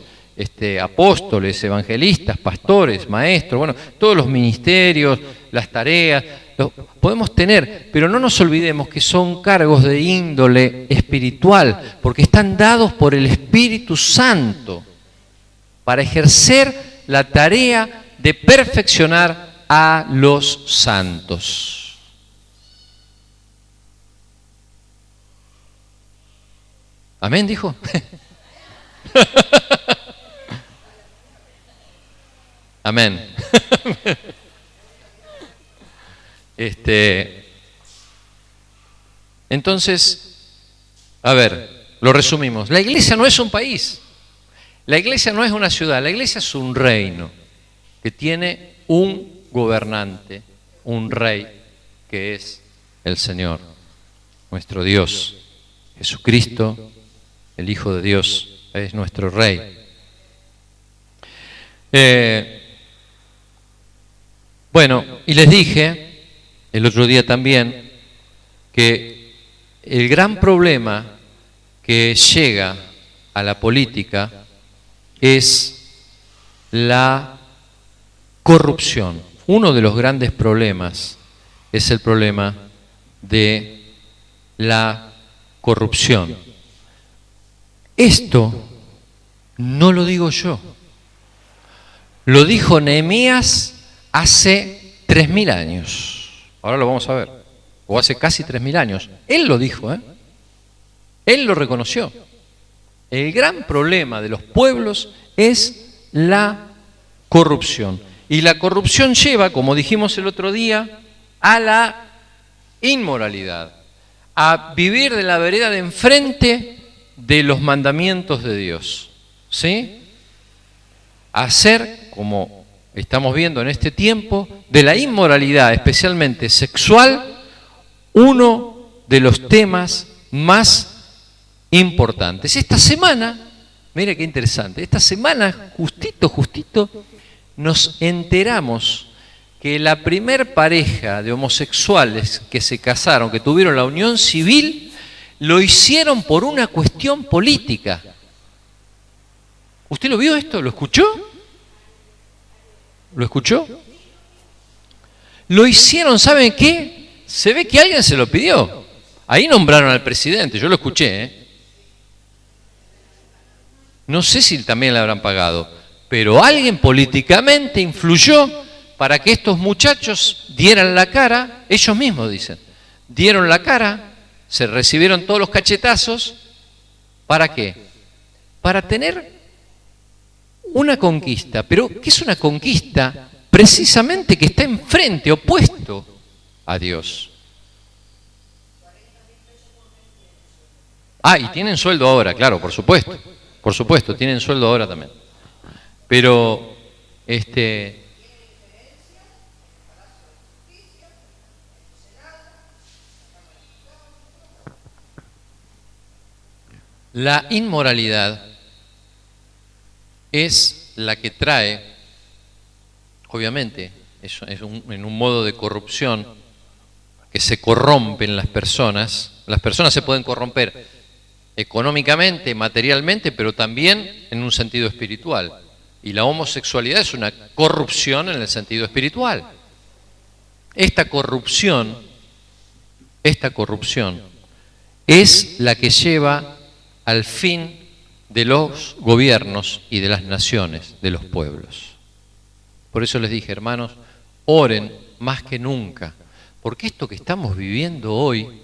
apóstoles, evangelistas, pastores, maestros, bueno, todos los ministerios, las tareas, los podemos tener, pero no nos olvidemos que son cargos de índole espiritual, porque están dados por el Espíritu Santo para ejercer la tarea de perfeccionar a los santos. ¿Amén, dijo? Amén. Entonces, a ver, lo resumimos. La iglesia no es un país. La iglesia no es una ciudad. La iglesia es un reino que tiene un gobernante, un rey, que es el Señor, nuestro Dios. Jesucristo, el Hijo de Dios, es nuestro Rey. Bueno, y les dije el otro día también que el gran problema que llega a la política es la corrupción. Uno de los grandes problemas es el problema de la corrupción. Esto no lo digo yo, lo dijo Nehemías hace 3000 años. Ahora lo vamos a ver, o hace casi 3000 años. Él lo dijo, él lo reconoció. El gran problema de los pueblos es la corrupción. Y la corrupción lleva, como dijimos el otro día, a la inmoralidad, a vivir de la vereda de enfrente de los mandamientos de Dios, ¿sí? A hacer, como estamos viendo en este tiempo, de la inmoralidad, especialmente sexual, uno de los temas más importantes. Esta semana, mire qué interesante, esta semana justito, nos enteramos que la primer pareja de homosexuales que se casaron, que tuvieron la unión civil, lo hicieron por una cuestión política. ¿Usted lo vio esto? ¿Lo escuchó? ¿Lo escuchó? Lo hicieron, ¿saben qué? Se ve que alguien se lo pidió. Ahí nombraron al presidente, yo lo escuché, No sé si también le habrán pagado, pero alguien políticamente influyó para que estos muchachos dieran la cara, ellos mismos dicen, dieron la cara, se recibieron todos los cachetazos, ¿para qué? Para tener una conquista, pero ¿qué es una conquista? Precisamente que está enfrente, opuesto a Dios. Ah, y tienen sueldo ahora, claro, por supuesto, tienen sueldo ahora también. Pero, la inmoralidad es la que trae, obviamente, en un modo de corrupción, que se corrompen las personas se pueden corromper económicamente, materialmente, pero también en un sentido espiritual. Y la homosexualidad es una corrupción en el sentido espiritual. Esta corrupción es la que lleva al fin de los gobiernos y de las naciones, de los pueblos. Por eso les dije, hermanos, oren más que nunca, porque esto que estamos viviendo hoy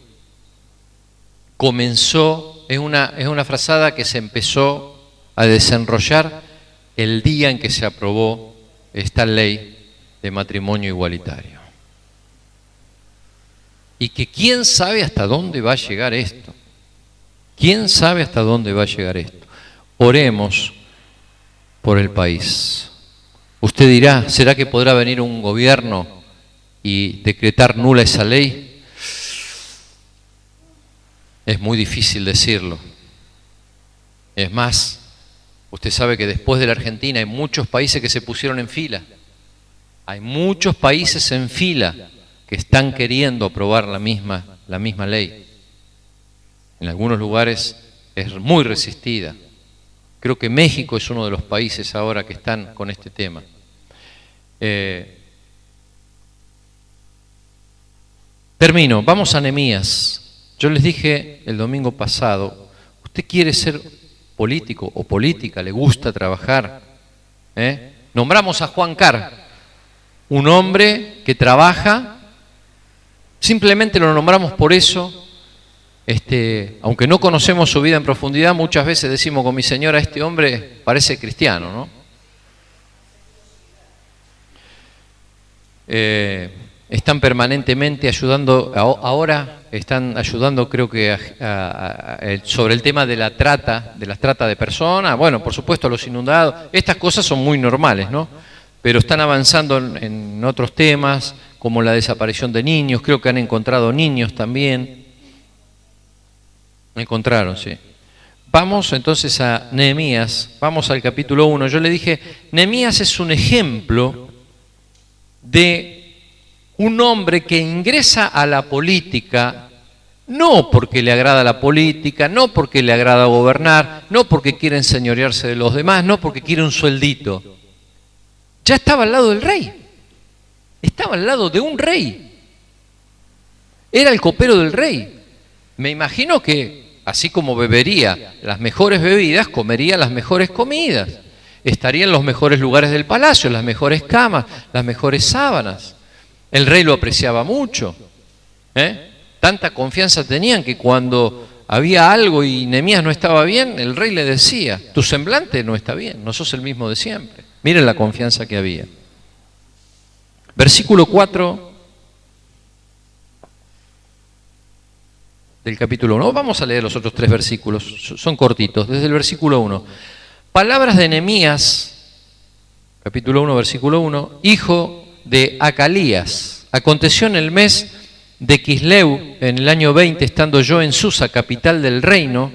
comenzó, es una frazada que se empezó a desenrollar el día en que se aprobó esta ley de matrimonio igualitario. Y que quién sabe hasta dónde va a llegar esto. ¿Quién sabe hasta dónde va a llegar esto? Oremos por el país. Usted dirá, ¿será que podrá venir un gobierno y decretar nula esa ley? Es muy difícil decirlo. Es más, usted sabe que después de la Argentina hay muchos países que se pusieron en fila. Hay muchos países en fila que están queriendo aprobar la misma ley. En algunos lugares es muy resistida. Creo que México es uno de los países ahora que están con este tema. Termino, vamos a Nehemías. Yo les dije el domingo pasado, ¿usted quiere ser político o política? ¿Le gusta trabajar? Nombramos a Juan Carr, un hombre que trabaja, simplemente lo nombramos por eso. Aunque no conocemos su vida en profundidad, muchas veces decimos con mi señora, este hombre parece cristiano, ¿no? Están permanentemente ayudando, ahora están ayudando creo que sobre el tema de la trata de personas, bueno, por supuesto a los inundados, estas cosas son muy normales, ¿no? Pero están avanzando en otros temas, como la desaparición de niños, creo que han encontrado niños también. Encontraron, sí. Vamos entonces a Nehemías, vamos al capítulo 1. Yo le dije, Nehemías es un ejemplo de un hombre que ingresa a la política no porque le agrada la política, no porque le agrada gobernar, no porque quiere enseñorearse de los demás, no porque quiere un sueldito. Ya estaba al lado del rey, estaba al lado de un rey, era el copero del rey. Me imagino que, así como bebería las mejores bebidas, comería las mejores comidas. Estaría en los mejores lugares del palacio, las mejores camas, las mejores sábanas. El rey lo apreciaba mucho. Tanta confianza tenían que cuando había algo y Nehemías no estaba bien, el rey le decía, tu semblante no está bien, no sos el mismo de siempre. Miren la confianza que había. Versículo 4 del capítulo 1. Vamos a leer los otros 3 versículos, son cortitos, desde el versículo 1. Palabras de Nehemías, capítulo 1, versículo 1, hijo de Acalías. Aconteció en el mes de Quisleu, en el año 20, estando yo en Susa, capital del reino,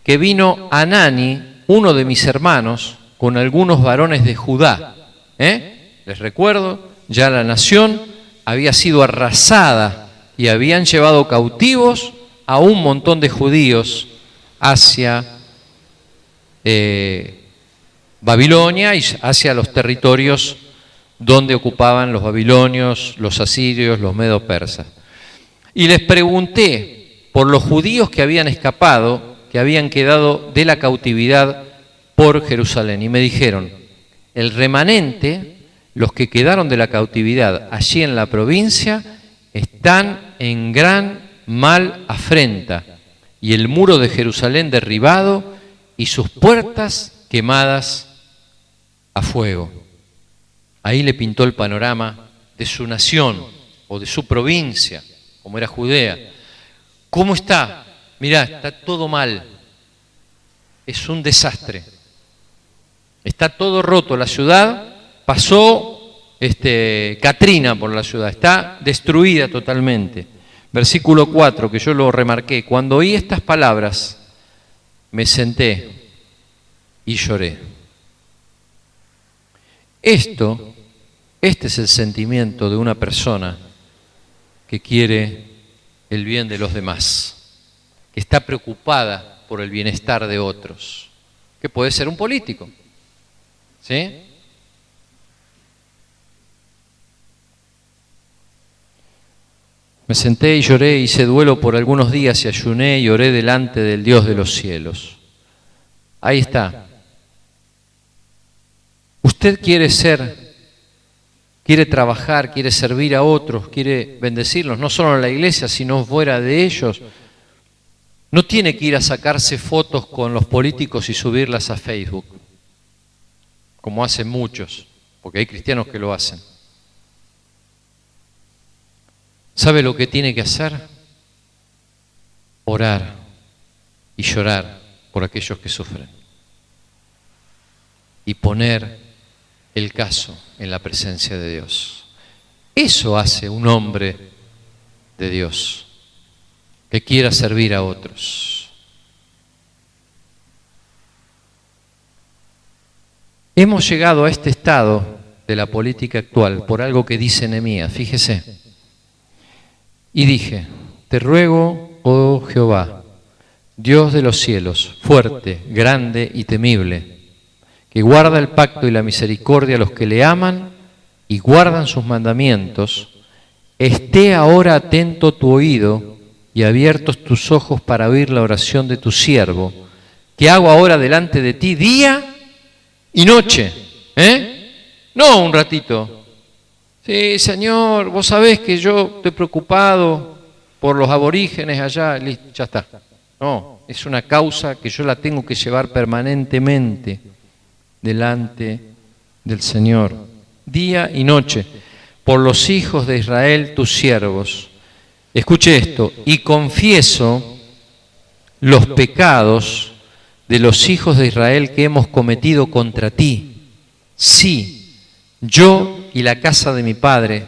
que vino Anani, uno de mis hermanos, con algunos varones de Judá. Les recuerdo, ya la nación había sido arrasada y habían llevado cautivos a un montón de judíos hacia Babilonia y hacia los territorios donde ocupaban los babilonios, los asirios, los medo-persas. Y les pregunté por los judíos que habían escapado, que habían quedado de la cautividad por Jerusalén. Y me dijeron, el remanente, los que quedaron de la cautividad allí en la provincia, están en gran mal afrenta, y el muro de Jerusalén derribado y sus puertas quemadas a fuego. Ahí le pintó el panorama de su nación o de su provincia, como era Judea. ¿Cómo está? Mirá, está todo mal. Es un desastre. Está todo roto. La ciudad pasó Katrina por la ciudad. Está destruida totalmente. Versículo 4, que yo lo remarqué. Cuando oí estas palabras, me senté y lloré. Este es el sentimiento de una persona que quiere el bien de los demás, que está preocupada por el bienestar de otros, que puede ser un político, ¿sí? Me senté y lloré, hice duelo por algunos días y ayuné y oré delante del Dios de los cielos. Ahí está. Usted quiere trabajar, quiere servir a otros, quiere bendecirlos, no solo en la iglesia, sino fuera de ellos. No tiene que ir a sacarse fotos con los políticos y subirlas a Facebook, como hacen muchos, porque hay cristianos que lo hacen. ¿Sabe lo que tiene que hacer? Orar y llorar por aquellos que sufren. Y poner el caso en la presencia de Dios. Eso hace un hombre de Dios, que quiera servir a otros. Hemos llegado a este estado de la política actual por algo que dice Nehemías, fíjese. Y dije, te ruego, oh Jehová, Dios de los cielos, fuerte, grande y temible, que guarda el pacto y la misericordia a los que le aman y guardan sus mandamientos, esté ahora atento tu oído y abiertos tus ojos para oír la oración de tu siervo, que hago ahora delante de ti día y noche. No un ratito. Sí, Señor, vos sabés que yo estoy preocupado por los aborígenes allá, listo, ya está. No, es una causa que yo la tengo que llevar permanentemente delante del Señor, día y noche, por los hijos de Israel, tus siervos. Escuche esto, y confieso los pecados de los hijos de Israel que hemos cometido contra ti. Sí, yo y la casa de mi padre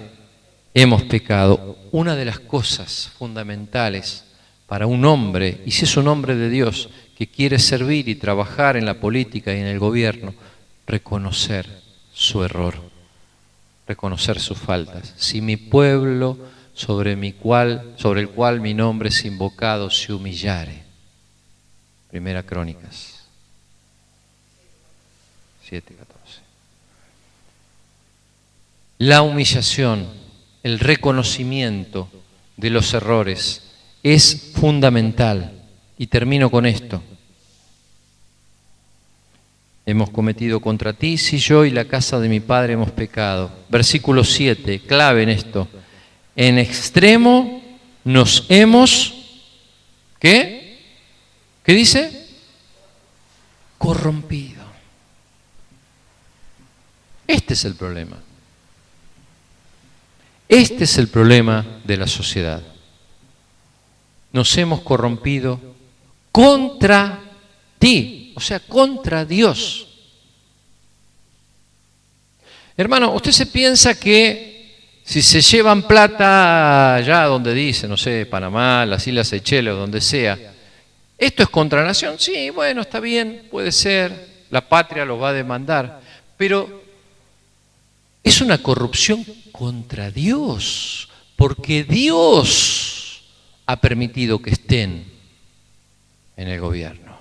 hemos pecado. Una de las cosas fundamentales para un hombre, y si es un hombre de Dios que quiere servir y trabajar en la política y en el gobierno, reconocer su error, reconocer sus faltas. Si mi pueblo sobre el cual mi nombre es invocado se humillare. Primera Crónicas 7:14. La humillación, el reconocimiento de los errores es fundamental. Y termino con esto. Hemos cometido contra ti, si yo y la casa de mi padre hemos pecado. Versículo 7, clave en esto. En extremo nos hemos, ¿qué? ¿Qué dice? Corrompido. Este es el problema. Este es el problema de la sociedad. Nos hemos corrompido contra ti, o sea, contra Dios. Hermano, usted se piensa que si se llevan plata allá donde dice, no sé, Panamá, las Islas Seychelles o donde sea, ¿esto es contra la nación? Sí, bueno, está bien, puede ser, la patria los va a demandar, pero es una corrupción contra Dios, porque Dios ha permitido que estén en el gobierno.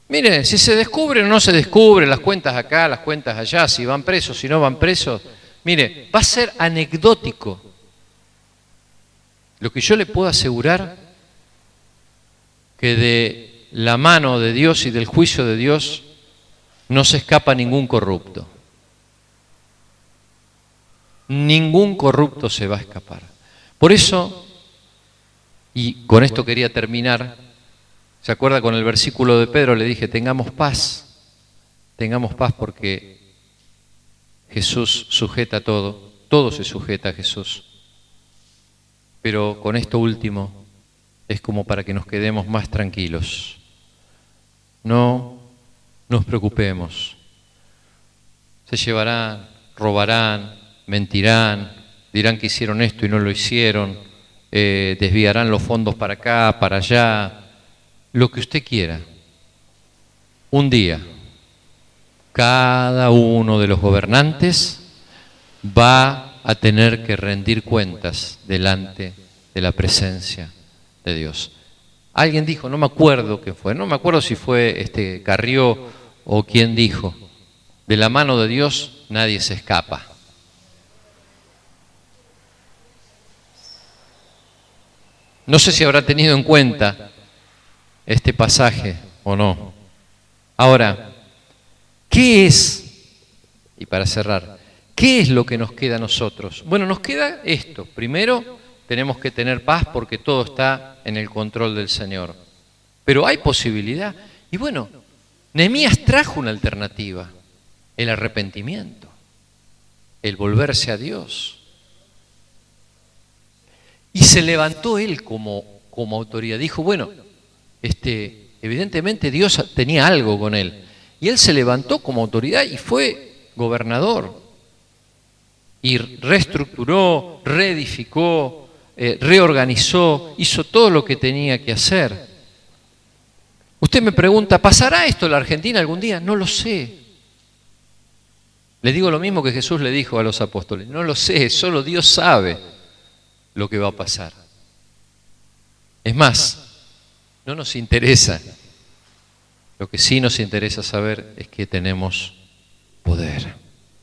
Mire, si se descubre o no se descubre, las cuentas acá, las cuentas allá, si van presos, si no van presos, mire, va a ser anecdótico. Lo que yo le puedo asegurar, que de la mano de Dios y del juicio de Dios no se escapa ningún corrupto. Ningún corrupto se va a escapar. Por eso, y con esto quería terminar, ¿se acuerda con el versículo de Pedro? Le dije, tengamos paz porque Jesús sujeta todo, todo se sujeta a Jesús. Pero con esto último es como para que nos quedemos más tranquilos. No nos preocupemos. Se llevarán, robarán, mentirán, dirán que hicieron esto y no lo hicieron, desviarán los fondos para acá, para allá, lo que usted quiera. Un día, cada uno de los gobernantes va a tener que rendir cuentas delante de la presencia de Dios. Alguien dijo, no me acuerdo qué fue, no me acuerdo si fue Carrió o quien dijo, de la mano de Dios nadie se escapa. No sé si habrá tenido en cuenta este pasaje o no. Ahora, ¿qué es, y para cerrar, qué es lo que nos queda a nosotros? Bueno, nos queda esto. Primero, tenemos que tener paz porque todo está en el control del Señor. Pero hay posibilidad. Y bueno, Nehemías trajo una alternativa, el arrepentimiento, el volverse a Dios. Y se levantó él como autoridad. Dijo, bueno, evidentemente Dios tenía algo con él. Y él se levantó como autoridad y fue gobernador. Y reestructuró, reedificó, reorganizó, hizo todo lo que tenía que hacer. Usted me pregunta, ¿pasará esto en la Argentina algún día? No lo sé. Le digo lo mismo que Jesús le dijo a los apóstoles. No lo sé, solo Dios sabe. lo que va a pasar. Es más, no nos interesa. Lo que sí nos interesa saber es que tenemos poder,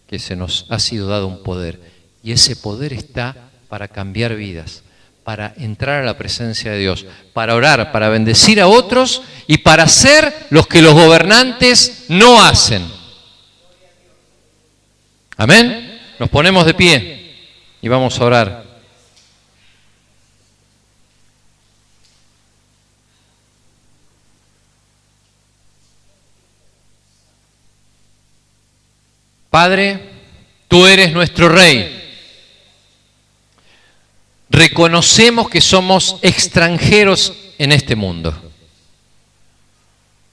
que se nos ha sido dado un poder. Y ese poder está para cambiar vidas, para entrar a la presencia de Dios, para orar, para bendecir a otros y para hacer lo que los gobernantes no hacen. Amén. Nos ponemos de pie y vamos a orar. Padre, tú eres nuestro Rey. Reconocemos que somos extranjeros en este mundo,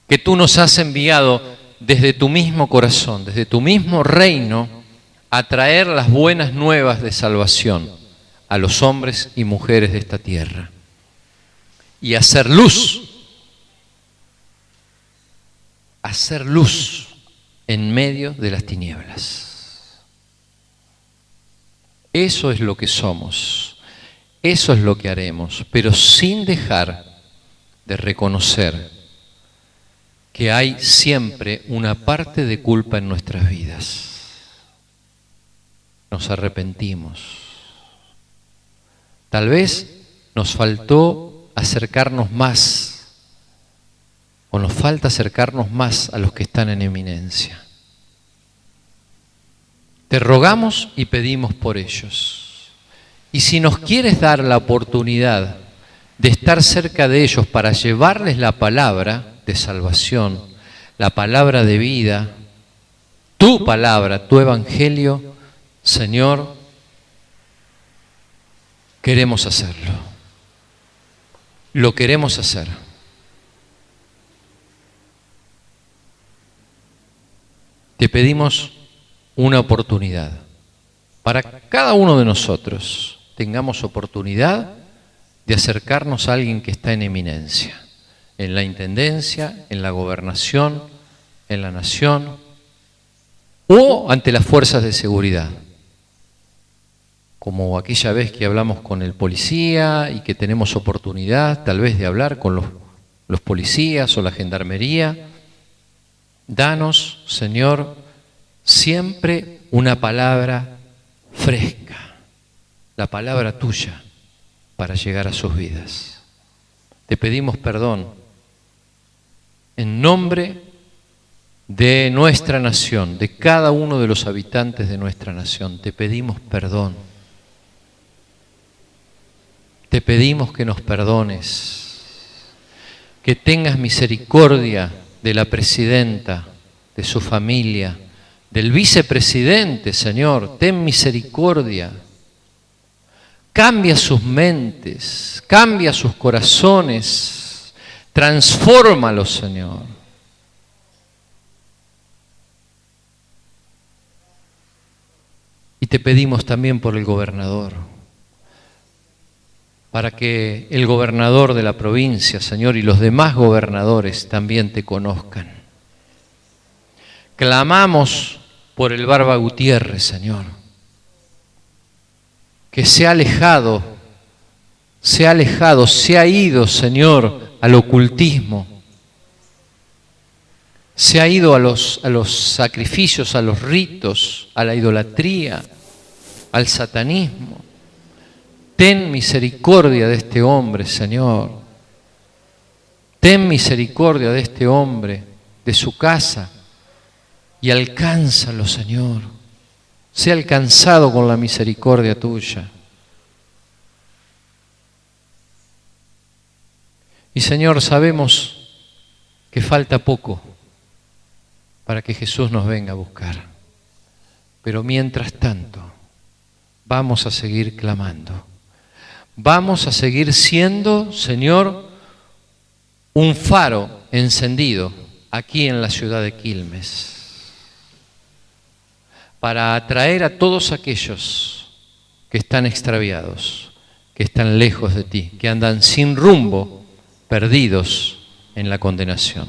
que tú nos has enviado desde tu mismo corazón, desde tu mismo reino, a traer las buenas nuevas de salvación a los hombres y mujeres de esta tierra y hacer luz en medio de las tinieblas. Eso es lo que somos, eso es lo que haremos, pero sin dejar de reconocer que hay siempre una parte de culpa en nuestras vidas. Nos arrepentimos. Tal vez nos faltó acercarnos más, o nos falta acercarnos más a los que están en eminencia. Te rogamos y pedimos por ellos. Y si nos quieres dar la oportunidad de estar cerca de ellos para llevarles la palabra de salvación, la palabra de vida, tu palabra, tu evangelio, Señor, queremos hacerlo. Lo queremos hacer. Te pedimos una oportunidad. Para cada uno de nosotros tengamos oportunidad de acercarnos a alguien que está en eminencia, en la intendencia, en la gobernación, en la nación o ante las fuerzas de seguridad. Como aquella vez que hablamos con el policía y que tenemos oportunidad tal vez de hablar con los policías o la gendarmería. Danos, Señor, siempre una palabra fresca, la palabra tuya para llegar a sus vidas. Te pedimos perdón en nombre de nuestra nación, de cada uno de los habitantes de nuestra nación. Te pedimos perdón. Te pedimos que nos perdones, que tengas misericordia de la presidenta, de su familia, del vicepresidente, Señor, ten misericordia. Cambia sus mentes, cambia sus corazones, transfórmalos, Señor. Y te pedimos también por el gobernador, para que el gobernador de la provincia, Señor, y los demás gobernadores también te conozcan. Clamamos por el Barba Gutiérrez, Señor, que se ha alejado, se ha ido, Señor, al ocultismo, se ha ido a los sacrificios, a los ritos, a la idolatría, al satanismo. Ten misericordia de este hombre, Señor. Ten misericordia de este hombre, de su casa, y alcánzalo, Señor. Sea alcanzado con la misericordia tuya. Y Señor, sabemos que falta poco para que Jesús nos venga a buscar. Pero mientras tanto, vamos a seguir clamando. Vamos a seguir siendo, Señor, un faro encendido aquí en la ciudad de Quilmes, para atraer a todos aquellos que están extraviados, que están lejos de ti, que andan sin rumbo, perdidos en la condenación.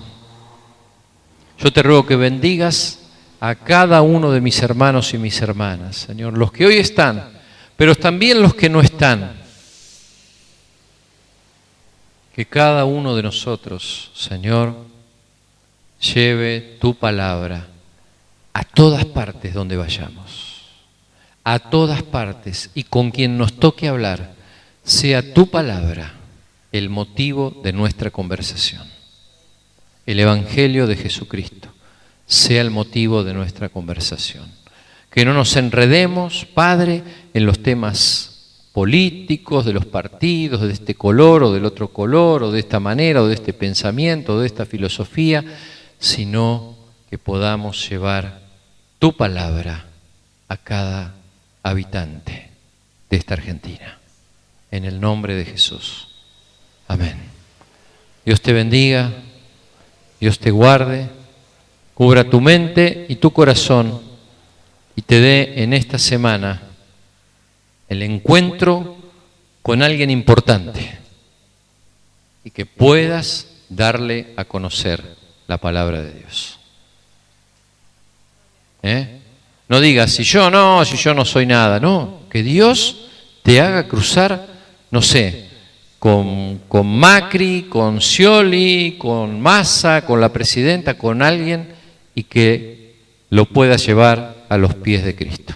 Yo te ruego que bendigas a cada uno de mis hermanos y mis hermanas, Señor, los que hoy están, pero también los que no están, Que cada uno de nosotros, Señor, lleve tu palabra a todas partes donde vayamos, a todas partes, y con quien nos toque hablar, sea tu palabra el motivo de nuestra conversación. El Evangelio de Jesucristo sea el motivo de nuestra conversación. Que no nos enredemos, Padre, en los temas políticos, de los partidos, de este color o del otro color, o de esta manera, o de este pensamiento, o de esta filosofía, sino que podamos llevar tu palabra a cada habitante de esta Argentina. En el nombre de Jesús. Amén. Dios te bendiga, Dios te guarde, cubra tu mente y tu corazón y te dé en esta semana el encuentro con alguien importante y que puedas darle a conocer la palabra de Dios. No digas, si yo no soy nada. No, que Dios te haga cruzar, no sé, con Macri, con Scioli, con Massa, con la presidenta, con alguien, y que lo pueda llevar a los pies de Cristo.